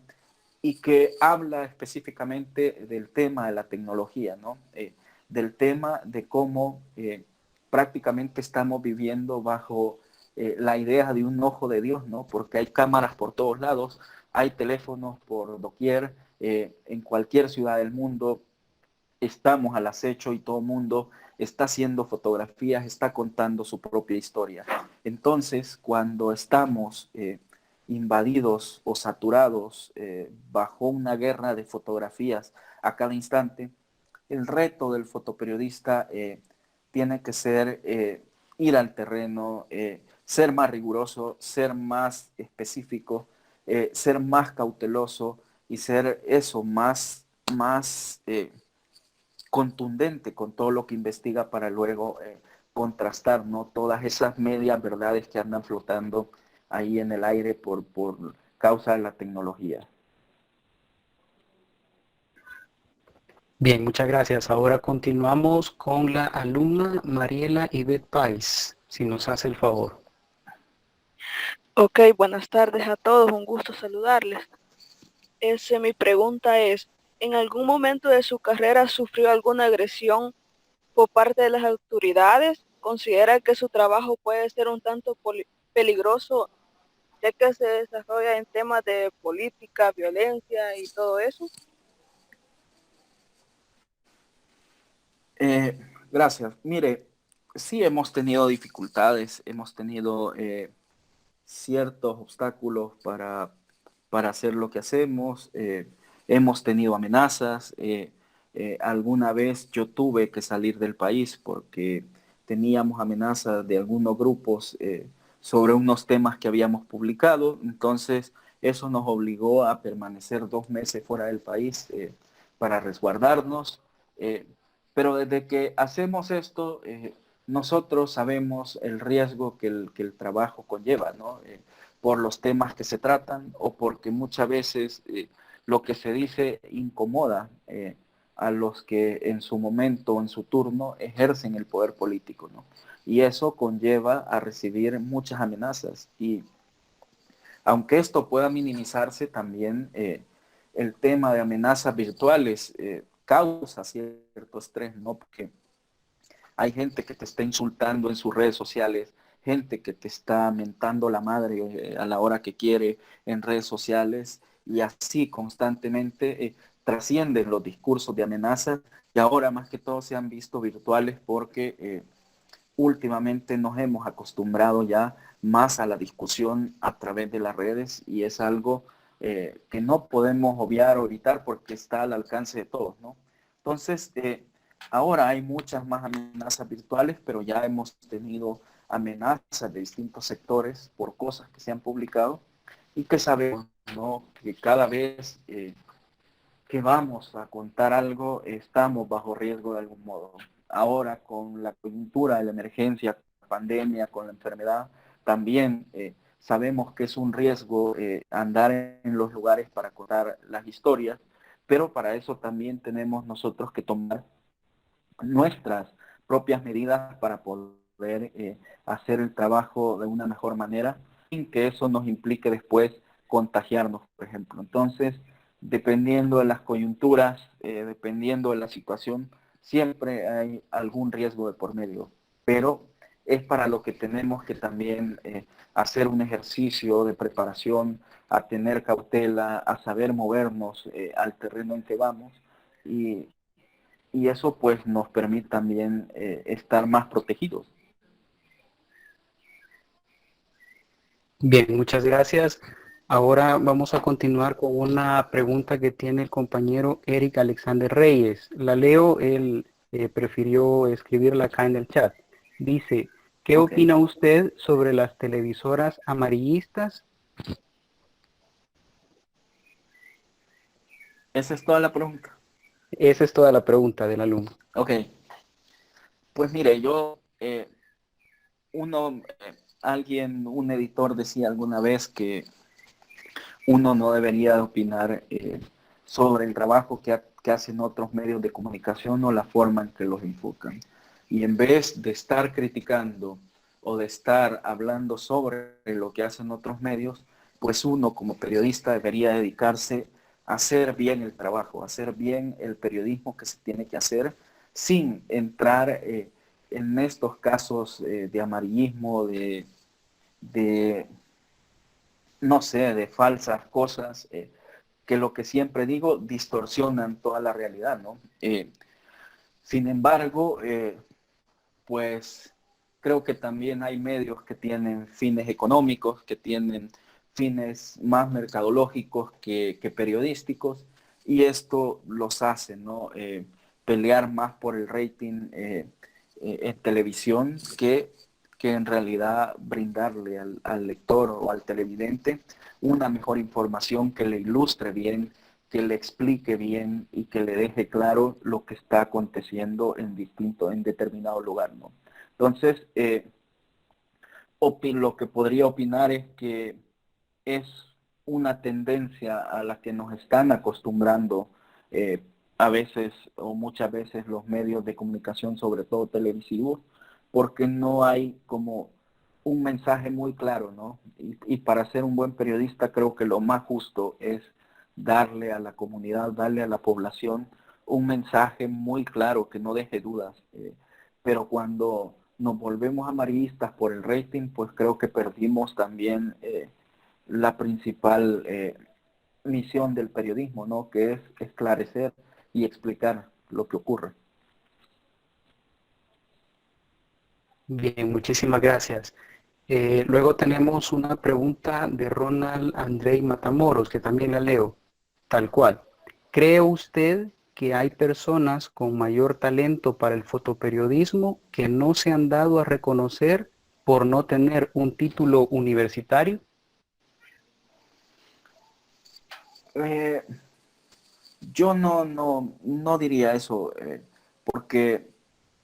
y que habla específicamente del tema de la tecnología, ¿no? Del tema de cómo prácticamente estamos viviendo bajo la idea de un ojo de Dios, ¿no? Porque hay cámaras por todos lados, hay teléfonos por doquier, en cualquier ciudad del mundo estamos al acecho y todo el mundo está haciendo fotografías, está contando su propia historia. Entonces, cuando estamos invadidos o saturados bajo una guerra de fotografías a cada instante, el reto del fotoperiodista tiene que ser ir al terreno, ser más riguroso, ser más específico, ser más cauteloso y ser eso, más contundente con todo lo que investiga para luego contrastar, ¿no? Todas esas medias verdades que andan flotando ahí en el aire por causa de la tecnología.
Bien, muchas gracias. Ahora continuamos con la alumna Mariela Ivette Pais, si nos hace el favor.
Ok, buenas tardes a todos, un gusto saludarles. Mi pregunta es, ¿en algún momento de su carrera sufrió alguna agresión por parte de las autoridades? ¿Considera que su trabajo puede ser un tanto peligroso, ya que se desarrolla en temas de política, violencia y todo eso?
Gracias. Mire, sí hemos tenido dificultades, hemos tenido ciertos obstáculos para hacer lo que hacemos, hemos tenido amenazas, alguna vez yo tuve que salir del país porque teníamos amenazas de algunos grupos sobre unos temas que habíamos publicado, entonces eso nos obligó a permanecer 2 meses fuera del país para resguardarnos, pero desde que hacemos esto, nosotros sabemos el riesgo que el trabajo conlleva, ¿no? Por los temas que se tratan o porque muchas veces lo que se dice incomoda a los que en su momento, en su turno, ejercen el poder político, ¿no? Y eso conlleva a recibir muchas amenazas. Y aunque esto pueda minimizarse, también el tema de amenazas virtuales causa cierto estrés, ¿no? Porque hay gente que te está insultando en sus redes sociales, gente que te está mentando la madre a la hora que quiere en redes sociales y así constantemente trascienden los discursos de amenaza y ahora más que todo se han visto virtuales porque últimamente nos hemos acostumbrado ya más a la discusión a través de las redes y es algo que no podemos obviar o evitar porque está al alcance de todos, ¿no? Entonces, ahora hay muchas más amenazas virtuales, pero ya hemos tenido amenazas de distintos sectores por cosas que se han publicado y que sabemos, ¿no? Que cada vez que vamos a contar algo estamos bajo riesgo de algún modo. Ahora con la coyuntura de la emergencia, la pandemia, con la enfermedad, también sabemos que es un riesgo andar en los lugares para contar las historias, pero para eso también tenemos nosotros que tomar nuestras propias medidas para poder hacer el trabajo de una mejor manera sin que eso nos implique después contagiarnos, por ejemplo. Entonces, dependiendo de las coyunturas, dependiendo de la situación, siempre hay algún riesgo de por medio, pero es para lo que tenemos que también hacer un ejercicio de preparación, a tener cautela, a saber movernos al terreno en que vamos y eso pues nos permite también estar más protegidos.
Bien, muchas gracias. Ahora vamos a continuar con una pregunta que tiene el compañero Eric Alexander Reyes. La leo, él prefirió escribirla acá en el chat. Dice, ¿qué opina usted sobre las televisoras amarillistas?
Esa es toda la pregunta.
Esa es toda la pregunta del alumno.
Ok. Pues mire, yo, un editor decía alguna vez que uno no debería opinar sobre el trabajo que hacen otros medios de comunicación o la forma en que los enfocan. Y en vez de estar criticando o de estar hablando sobre lo que hacen otros medios, pues uno como periodista debería dedicarse a hacer bien el trabajo, a hacer bien el periodismo que se tiene que hacer sin entrar en estos casos de amarillismo, de, no sé, de falsas cosas, que lo que siempre digo, distorsionan toda la realidad, ¿no? Sin embargo, pues creo que también hay medios que tienen fines económicos, que tienen fines más mercadológicos que periodísticos, y esto los hace, ¿no? Pelear más por el rating en televisión que en realidad brindarle al lector o al televidente una mejor información que le ilustre bien, que le explique bien y que le deje claro lo que está aconteciendo en determinado lugar, ¿no? Entonces, lo que podría opinar es que es una tendencia a la que nos están acostumbrando a veces o muchas veces los medios de comunicación, sobre todo televisivos, porque no hay como un mensaje muy claro, ¿no? Y para ser un buen periodista creo que lo más justo es darle a la comunidad, darle a la población un mensaje muy claro que no deje dudas. Pero cuando nos volvemos amarillistas por el rating, pues creo que perdimos también la principal misión del periodismo, ¿no? Que es esclarecer y explicar lo que ocurre.
Bien, muchísimas gracias. Luego tenemos una pregunta de Ronald Andrei Matamoros, que también la leo, tal cual. ¿Cree usted que hay personas con mayor talento para el fotoperiodismo que no se han dado a reconocer por no tener un título universitario?
Yo no diría eso, porque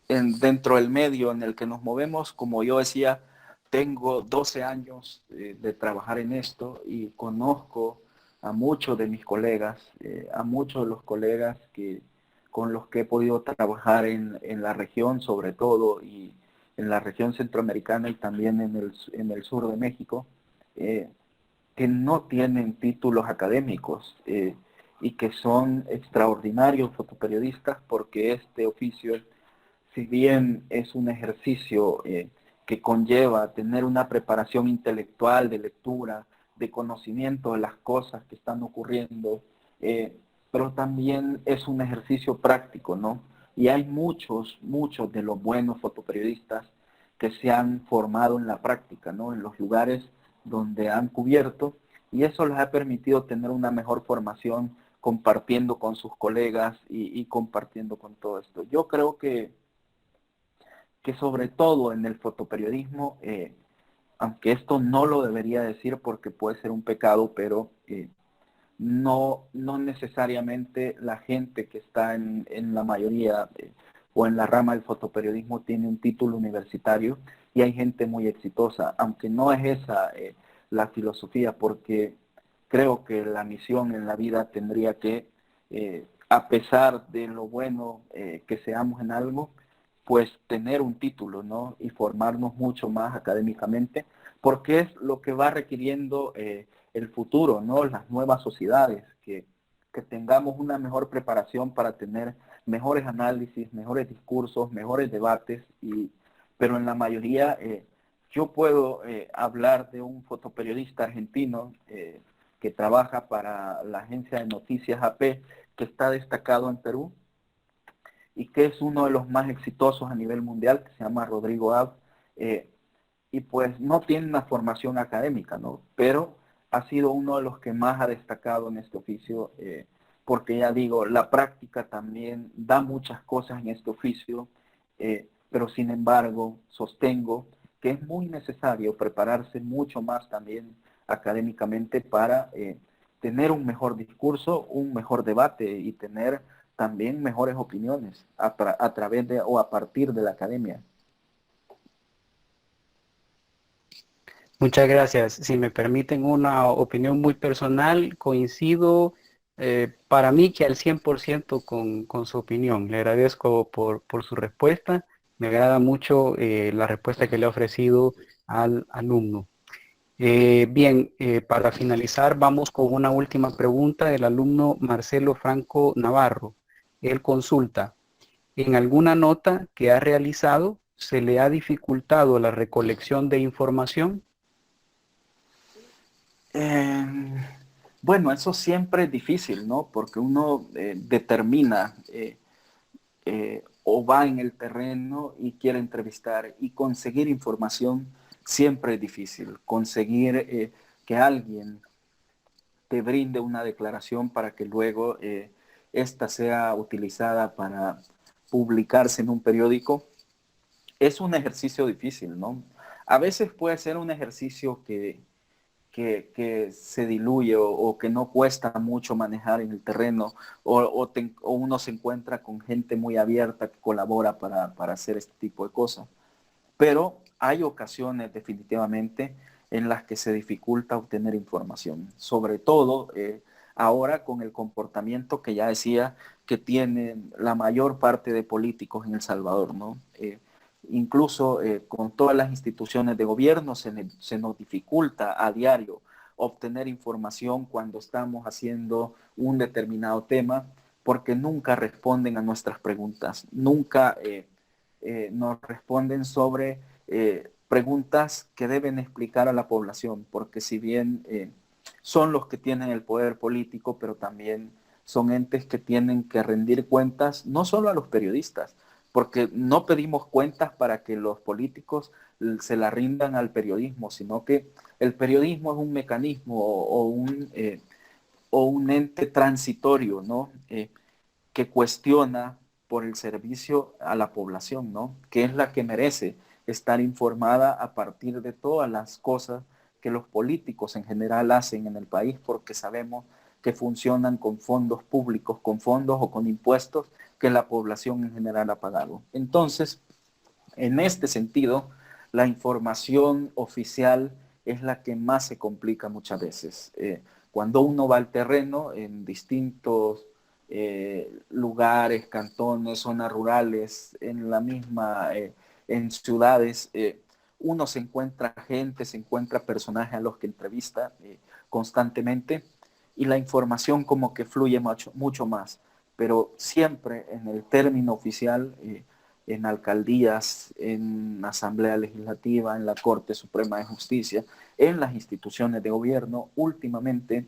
dentro del medio en el que nos movemos, como yo decía, tengo 12 años de trabajar en esto y conozco a muchos de mis colegas, a muchos de los colegas con los que he podido trabajar en la región, sobre todo, y en la región centroamericana y también en el sur de México, que no tienen títulos académicos y que son extraordinarios fotoperiodistas, porque este oficio, si bien es un ejercicio que conlleva tener una preparación intelectual de lectura, de conocimiento de las cosas que están ocurriendo, pero también es un ejercicio práctico, ¿no? Y hay muchos de los buenos fotoperiodistas que se han formado en la práctica, ¿no? En los lugares donde han cubierto, y eso les ha permitido tener una mejor formación compartiendo con sus colegas y compartiendo con todo esto. Yo creo que sobre todo en el fotoperiodismo, aunque esto no lo debería decir porque puede ser un pecado, pero no necesariamente la gente que está en la mayoría o en la rama del fotoperiodismo tiene un título universitario, y hay gente muy exitosa, aunque no es esa la filosofía, porque creo que la misión en la vida tendría que, a pesar de lo bueno que seamos en algo, pues tener un título, ¿no? Y formarnos mucho más académicamente, porque es lo que va requiriendo el futuro, ¿no? Las nuevas sociedades, que tengamos una mejor preparación para tener mejores análisis, mejores discursos, mejores debates, pero en la mayoría yo puedo hablar de un fotoperiodista argentino que trabaja para la agencia de noticias AP, que está destacado en Perú, y que es uno de los más exitosos a nivel mundial, que se llama Rodrigo Ab, y pues no tiene una formación académica, ¿no? Pero ha sido uno de los que más ha destacado en este oficio, porque ya digo, la práctica también da muchas cosas en este oficio, pero sin embargo sostengo que es muy necesario prepararse mucho más también académicamente para tener un mejor discurso, un mejor debate y tener también mejores opiniones a través de o a partir de la academia.
Muchas gracias. Si me permiten una opinión muy personal, coincido para mí que al 100% con su opinión. Le agradezco por su respuesta. Me agrada mucho la respuesta que le ha ofrecido al alumno. Bien, para finalizar, vamos con una última pregunta del alumno Marcelo Franco Navarro. Él consulta, ¿en alguna nota que ha realizado se le ha dificultado la recolección de información?
Eh, bueno, eso siempre es difícil, ¿no? Porque uno determina o va en el terreno y quiere entrevistar y conseguir información siempre es difícil. Conseguir que alguien te brinde una declaración para que luego esta sea utilizada para publicarse en un periódico es un ejercicio difícil, ¿no? A veces puede ser un ejercicio que se diluye o que no cuesta mucho manejar en el terreno o uno se encuentra con gente muy abierta que colabora para hacer este tipo de cosas. Pero hay ocasiones definitivamente en las que se dificulta obtener información, sobre todo ahora con el comportamiento que ya decía que tienen la mayor parte de políticos en El Salvador, ¿no? Incluso con todas las instituciones de gobierno se nos dificulta a diario obtener información cuando estamos haciendo un determinado tema porque nunca responden a nuestras preguntas, nunca nos responden sobre preguntas que deben explicar a la población, porque si bien son los que tienen el poder político, pero también son entes que tienen que rendir cuentas no solo a los periodistas, porque no pedimos cuentas para que los políticos se la rindan al periodismo, sino que el periodismo es un mecanismo o un ente transitorio, ¿no? Que cuestiona por el servicio a la población, ¿no? Que es la que merece estar informada a partir de todas las cosas que los políticos en general hacen en el país, porque sabemos que funcionan con fondos públicos, con fondos o con impuestos que la población en general ha pagado. Entonces, en este sentido, la información oficial es la que más se complica muchas veces. Cuando uno va al terreno en distintos lugares, cantones, zonas rurales, en la misma, en ciudades, uno se encuentra gente, se encuentra personajes a los que entrevista constantemente y la información como que fluye mucho, mucho más, pero siempre en el término oficial, en alcaldías, en Asamblea Legislativa, en la Corte Suprema de Justicia, en las instituciones de gobierno, últimamente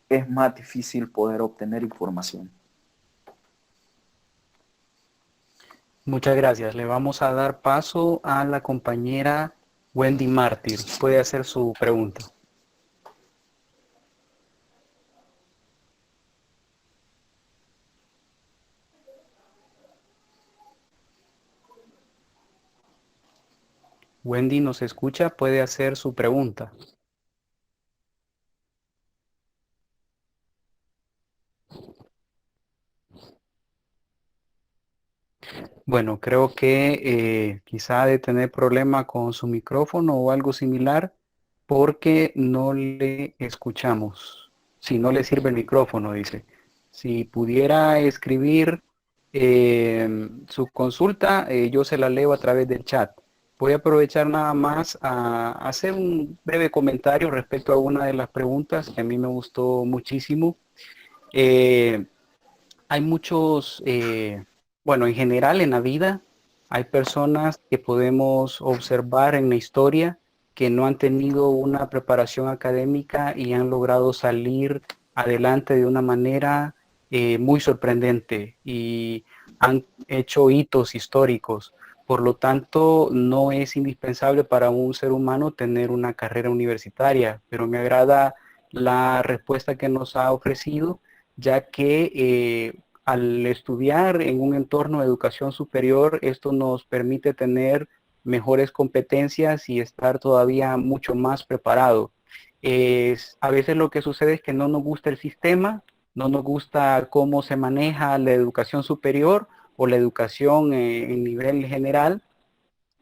es más difícil poder obtener información.
Muchas gracias. Le vamos a dar paso a la compañera Wendy Mártir. Puede hacer su pregunta. Wendy, ¿nos escucha? Puede hacer su pregunta. Bueno, creo que quizá ha de tener problema con su micrófono o algo similar porque no le escuchamos. Si no le sirve el micrófono, dice. Si pudiera escribir su consulta, yo se la leo a través del chat. Voy a aprovechar nada más a hacer un breve comentario respecto a una de las preguntas que a mí me gustó muchísimo. Hay muchos, bueno, en general en la vida hay personas que podemos observar en la historia que no han tenido una preparación académica y han logrado salir adelante de una manera muy sorprendente y han hecho hitos históricos. Por lo tanto, no es indispensable para un ser humano tener una carrera universitaria, pero me agrada la respuesta que nos ha ofrecido, ya que al estudiar en un entorno de educación superior, esto nos permite tener mejores competencias y estar todavía mucho más preparado. A veces lo que sucede es que no nos gusta el sistema, no nos gusta cómo se maneja la educación superior o la educación en nivel general.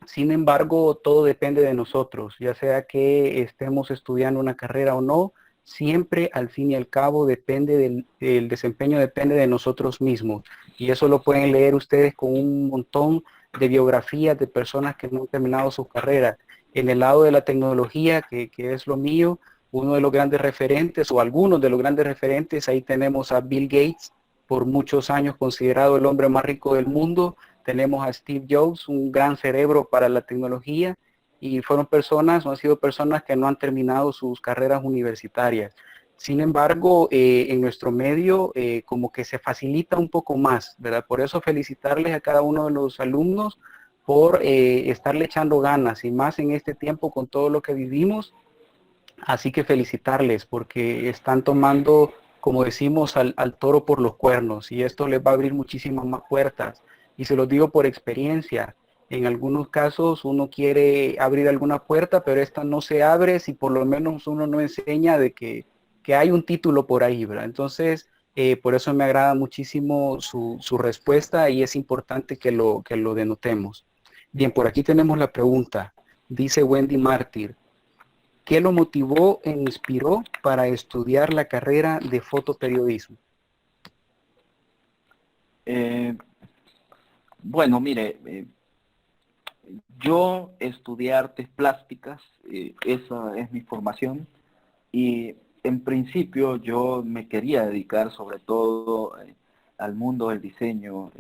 Sin embargo, todo depende de nosotros, ya sea que estemos estudiando una carrera o no, siempre al fin y al cabo depende el desempeño depende de nosotros mismos. Y eso lo pueden leer ustedes con un montón de biografías de personas que no han terminado sus carreras. En el lado de la tecnología, que es lo mío, uno de los grandes referentes o algunos de los grandes referentes, ahí tenemos a Bill Gates, por muchos años considerado el hombre más rico del mundo. Tenemos a Steve Jobs, un gran cerebro para la tecnología, y fueron personas o han sido personas que no han terminado sus carreras universitarias. Sin embargo, en nuestro medio como que se facilita un poco más, ¿verdad? Por eso felicitarles a cada uno de los alumnos por estarle echando ganas y más en este tiempo con todo lo que vivimos. Así que felicitarles porque están tomando, como decimos, al toro por los cuernos y esto les va a abrir muchísimas más puertas. Y se los digo por experiencia. En algunos casos uno quiere abrir alguna puerta, pero esta no se abre si por lo menos uno no enseña de que hay un título por ahí, ¿verdad? Entonces, por eso me agrada muchísimo su respuesta y es importante que lo denotemos. Bien, por aquí tenemos la pregunta. Dice Wendy Mártir. ¿Qué lo motivó e inspiró para estudiar la carrera de fotoperiodismo?
Bueno, mire, yo estudié artes plásticas, esa es mi formación, y en principio yo me quería dedicar sobre todo al mundo del diseño,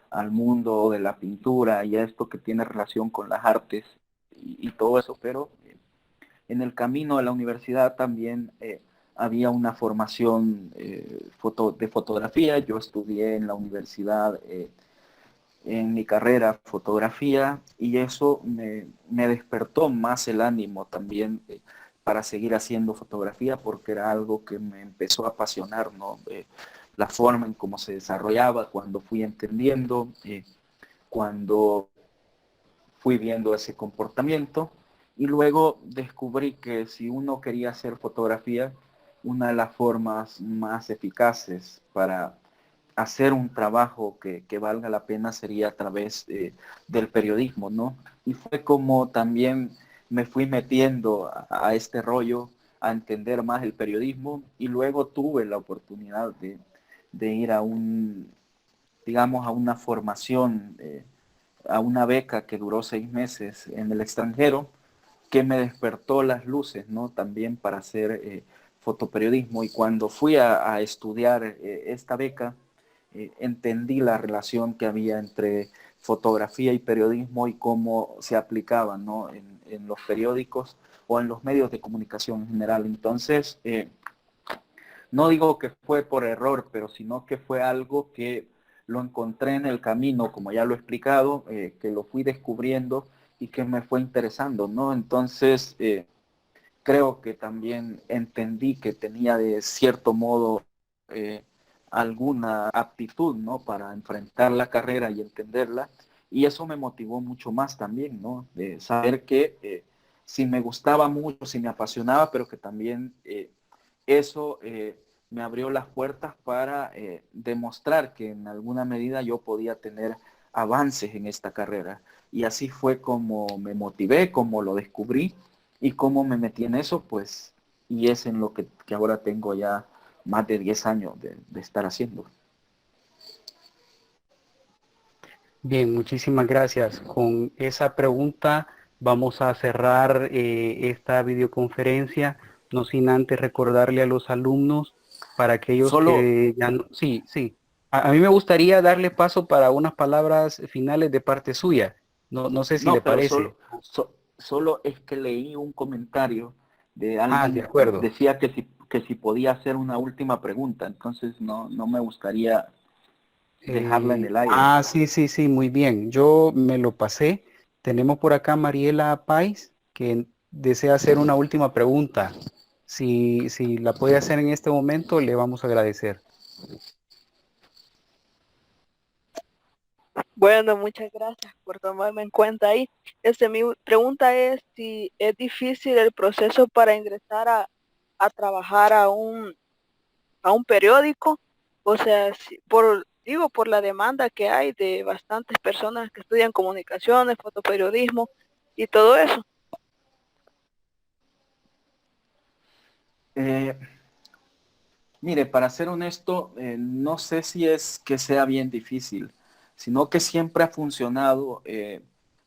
al mundo de la pintura y a esto que tiene relación con las artes y todo eso, pero en el camino a la universidad también había una formación de fotografía. Yo estudié en la universidad, en mi carrera, fotografía, y eso me despertó más el ánimo también para seguir haciendo fotografía, porque era algo que me empezó a apasionar, ¿no? La forma en cómo se desarrollaba, cuando fui entendiendo, cuando fui viendo ese comportamiento y luego descubrí que si uno quería hacer fotografía, una de las formas más eficaces para hacer un trabajo que valga la pena sería a través del periodismo, ¿no? Y fue como también me fui metiendo a este rollo, a entender más el periodismo y luego tuve la oportunidad de ir a digamos, a una formación a una beca que duró 6 meses en el extranjero, que me despertó las luces, ¿no? También para hacer fotoperiodismo. Y cuando fui a estudiar esta beca, entendí la relación que había entre fotografía y periodismo y cómo se aplicaba, ¿no? En los periódicos o en los medios de comunicación en general. Entonces, no digo que fue por error, pero sino que fue algo que lo encontré en el camino, como ya lo he explicado, que lo fui descubriendo y que me fue interesando, ¿no? Entonces, creo que también entendí que tenía de cierto modo alguna aptitud, ¿no? Para enfrentar la carrera y entenderla. Y eso me motivó mucho más también, ¿no? De saber que si me gustaba mucho, si me apasionaba, pero que también eso me abrió las puertas para demostrar que en alguna medida yo podía tener avances en esta carrera. Y así fue como me motivé, como lo descubrí y cómo me metí en eso, pues, y es en lo que ahora tengo ya más de 10 años de estar haciendo.
Bien, muchísimas gracias. Con esa pregunta vamos a cerrar esta videoconferencia, no sin antes recordarle a los alumnos, para aquellos
Solo,
que ya no... Sí, sí. A mí me gustaría darle paso para unas palabras finales de parte suya. No sé si le
no, pero
parece.
solo es que leí un comentario de
Ah, de
alguien,
acuerdo.
decía que si podía hacer una última pregunta, entonces no me gustaría dejarla en el aire.
Sí, sí, sí, muy bien. Yo me lo pasé. Tenemos por acá Mariela Pais, que desea hacer una última pregunta. Si la puede hacer en este momento, le vamos a agradecer.
Bueno, muchas gracias por tomarme en cuenta ahí. Mi pregunta es si es difícil el proceso para ingresar a trabajar a un periódico, o sea, digo, por la demanda que hay de bastantes personas que estudian comunicaciones, fotoperiodismo y todo eso.
Eh, Mire, para ser honesto, no sé si es que sea bien difícil, sino que siempre ha funcionado.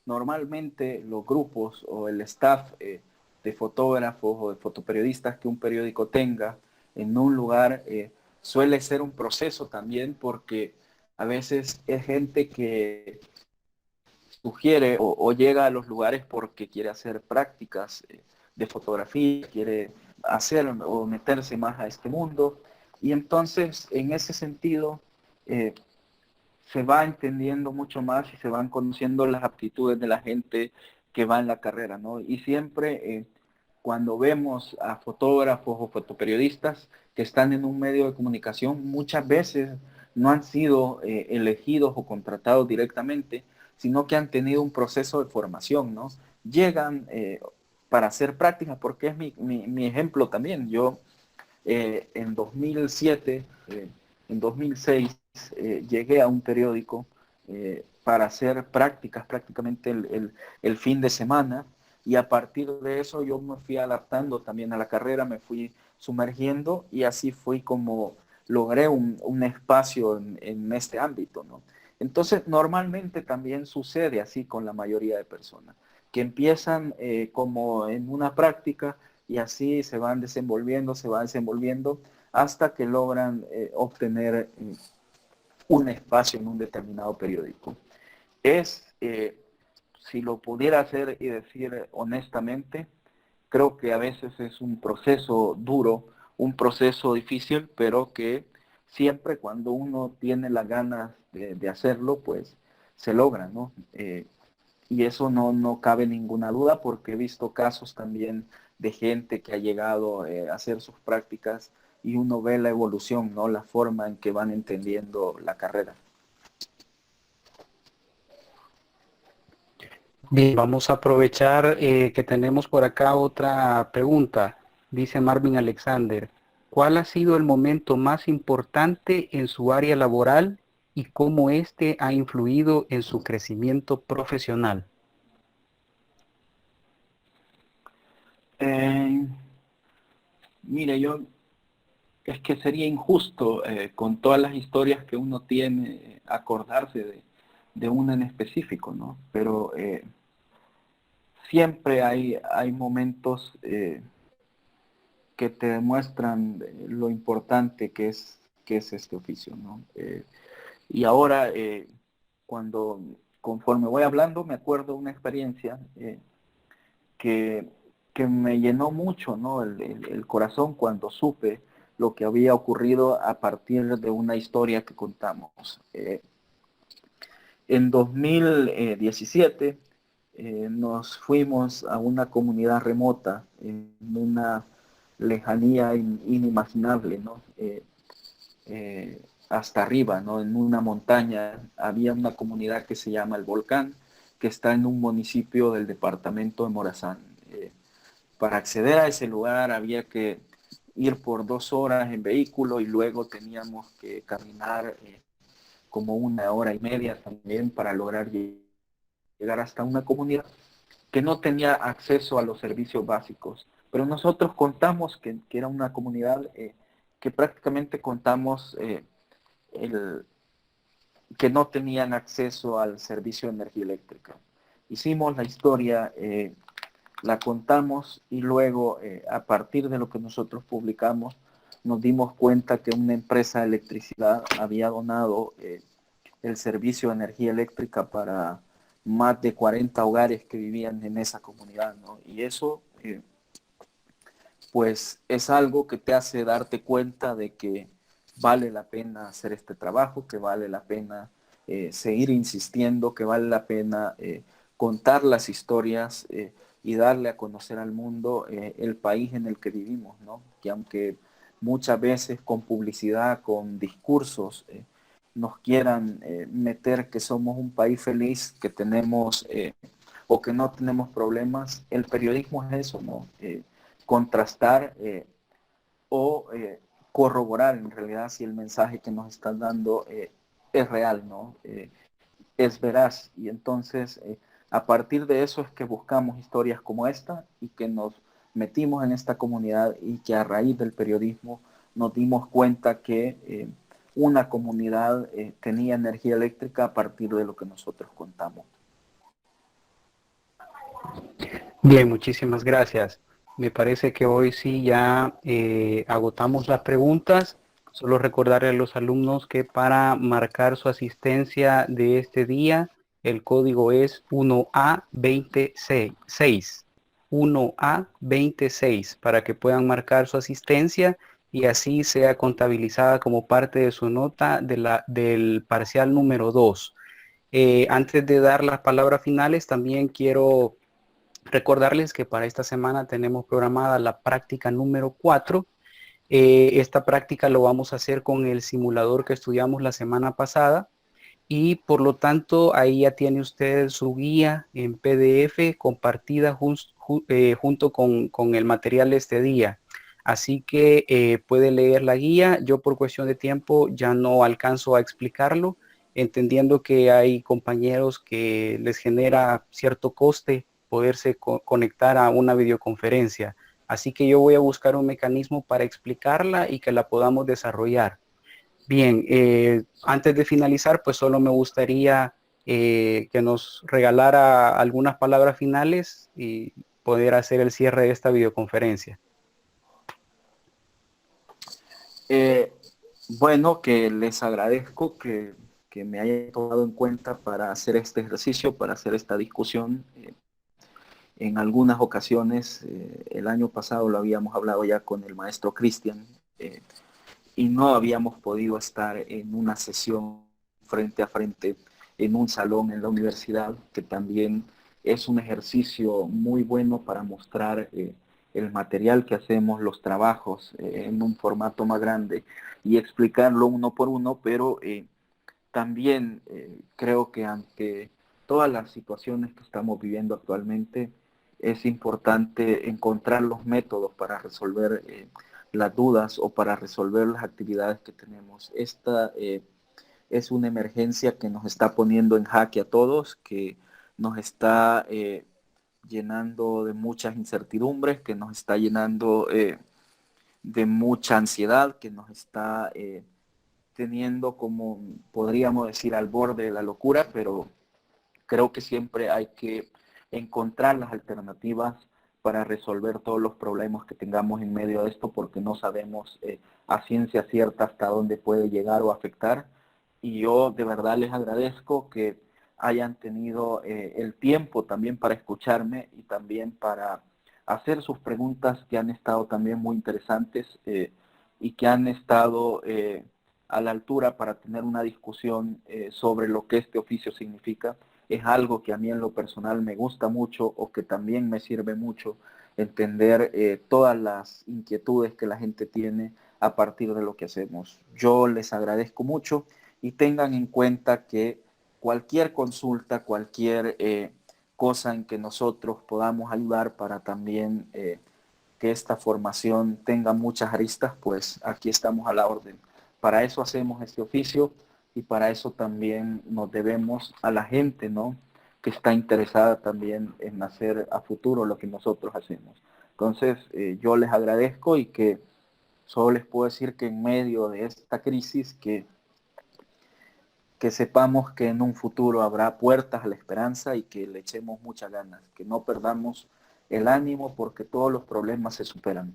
Normalmente los grupos o el staff de fotógrafos o de fotoperiodistas que un periódico tenga en un lugar suele ser un proceso también porque a veces es gente que sugiere o llega a los lugares porque quiere hacer prácticas de fotografía, quiere hacer o meterse más a este mundo. Y entonces, en ese sentido, se va entendiendo mucho más y se van conociendo las aptitudes de la gente que va en la carrera, ¿no? Y siempre cuando vemos a fotógrafos o fotoperiodistas que están en un medio de comunicación, muchas veces no han sido elegidos o contratados directamente, sino que han tenido un proceso de formación, ¿no? Llegan para hacer prácticas, porque es mi ejemplo también. Yo en 2007, en 2006, llegué a un periódico para hacer prácticas prácticamente el fin de semana, y a partir de eso yo me fui adaptando también a la carrera, me fui sumergiendo y así fui como logré un espacio en este ámbito, ¿no? Entonces, normalmente también sucede así con la mayoría de personas, que empiezan como en una práctica y así se van desenvolviendo hasta que logran obtener un espacio en un determinado periódico. Si lo pudiera hacer y decir honestamente, creo que a veces es un proceso duro, un proceso difícil, pero que siempre cuando uno tiene las ganas de hacerlo, pues se logra, ¿no? Y eso no cabe ninguna duda, porque he visto casos también de gente que ha llegado a hacer sus prácticas y uno ve la evolución, ¿no? La forma en que van entendiendo la carrera.
Bien, vamos a aprovechar que tenemos por acá otra pregunta. Dice Marvin Alexander, ¿cuál ha sido el momento más importante en su área laboral y cómo este ha influido en su crecimiento profesional?
Mire, es que sería injusto con todas las historias que uno tiene acordarse de una en específico, ¿no? Pero siempre hay momentos que te demuestran lo importante que es este oficio, ¿no? Y ahora, conforme voy hablando, me acuerdo de una experiencia que me llenó mucho, ¿no? El corazón cuando supe lo que había ocurrido a partir de una historia que contamos. En 2017 nos fuimos a una comunidad remota, en una lejanía inimaginable, ¿no? Hasta arriba, ¿no? En una montaña había una comunidad que se llama El Volcán, que está en un municipio del departamento de Morazán. Para acceder a ese lugar había que ir por 2 horas en vehículo y luego teníamos que caminar como 1 hora y media también para lograr llegar hasta una comunidad que no tenía acceso a los servicios básicos. Pero nosotros contamos que era una comunidad que prácticamente contamos que no tenían acceso al servicio de energía eléctrica. Hicimos la historia, la contamos y luego a partir de lo que nosotros publicamos nos dimos cuenta que una empresa de electricidad había donado el servicio de energía eléctrica para más de 40 hogares que vivían en esa comunidad, ¿no? Y eso pues es algo que te hace darte cuenta de que vale la pena hacer este trabajo, que vale la pena seguir insistiendo, que vale la pena contar las historias y darle a conocer al mundo el país en el que vivimos, ¿no? Que aunque muchas veces con publicidad, con discursos, nos quieran meter que somos un país feliz, que tenemos o que no tenemos problemas, el periodismo es eso, ¿no? Contrastar o corroborar en realidad si el mensaje que nos están dando es real, ¿no? Es veraz. Y entonces a partir de eso es que buscamos historias como esta y que nos metimos en esta comunidad y que a raíz del periodismo nos dimos cuenta que una comunidad tenía energía eléctrica a partir de lo que nosotros contamos.
Bien, muchísimas gracias. Me parece que hoy sí ya agotamos las preguntas. Solo recordarle a los alumnos que para marcar su asistencia de este día El código es 1A26. 1A26 para que puedan marcar su asistencia y así sea contabilizada como parte de su nota del parcial número 2. Antes de dar las palabras finales, también quiero recordarles que para esta semana tenemos programada la práctica número 4. Esta práctica lo vamos a hacer con el simulador que estudiamos la semana pasada y por lo tanto ahí ya tiene usted su guía en PDF compartida junto con el material de este día. Así que puede leer la guía. Yo por cuestión de tiempo ya no alcanzo a explicarlo, entendiendo que hay compañeros que les genera cierto coste poderse conectar a una videoconferencia. Así que yo voy a buscar un mecanismo para explicarla y que la podamos desarrollar. Bien, antes de finalizar, pues solo me gustaría que nos regalara algunas palabras finales y poder hacer el cierre de esta videoconferencia.
Bueno, que les agradezco que me hayan tomado en cuenta para hacer este ejercicio, para hacer esta discusión. En algunas ocasiones, el año pasado lo habíamos hablado ya con el maestro Cristian, y no habíamos podido estar en una sesión frente a frente en un salón en la universidad, que también es un ejercicio muy bueno para mostrar el material que hacemos, los trabajos en un formato más grande y explicarlo uno por uno, pero también creo que ante todas las situaciones que estamos viviendo actualmente, es importante encontrar los métodos para resolver las dudas o para resolver las actividades que tenemos. Esta es una emergencia que nos está poniendo en jaque a todos, que nos está llenando de muchas incertidumbres, que nos está llenando de mucha ansiedad, que nos está teniendo, como podríamos decir, al borde de la locura, pero creo que siempre hay que encontrar las alternativas para resolver todos los problemas que tengamos en medio de esto, porque no sabemos a ciencia cierta hasta dónde puede llegar o afectar. Y yo de verdad les agradezco que hayan tenido el tiempo también para escucharme y también para hacer sus preguntas, que han estado también muy interesantes y que han estado a la altura para tener una discusión sobre lo que este oficio significa. Es algo que a mí en lo personal me gusta mucho, o que también me sirve mucho entender todas las inquietudes que la gente tiene a partir de lo que hacemos. Yo les agradezco mucho y tengan en cuenta que cualquier consulta, cualquier cosa en que nosotros podamos ayudar para también que esta formación tenga muchas aristas, pues aquí estamos a la orden. Para eso hacemos este oficio y para eso también nos debemos a la gente, ¿no?, que está interesada también en hacer a futuro lo que nosotros hacemos. Entonces, yo les agradezco y que solo les puedo decir que en medio de esta crisis, que sepamos que en un futuro habrá puertas a la esperanza y que le echemos muchas ganas, que no perdamos el ánimo, porque todos los problemas se superan.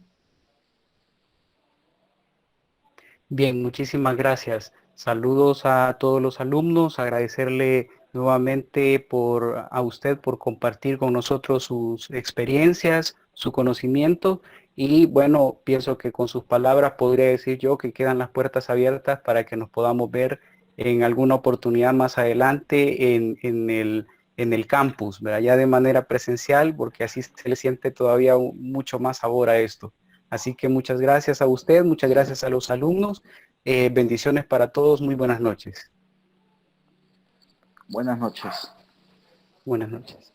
Bien, muchísimas gracias. Saludos a todos los alumnos, agradecerle nuevamente a usted por compartir con nosotros sus experiencias, su conocimiento, y bueno, pienso que con sus palabras podría decir yo que quedan las puertas abiertas para que nos podamos ver en alguna oportunidad más adelante en el campus, ¿verdad? Ya de manera presencial, porque así se le siente todavía mucho más sabor a esto. Así que muchas gracias a usted, muchas gracias a los alumnos, bendiciones para todos, muy buenas noches.
Buenas noches.
Buenas noches.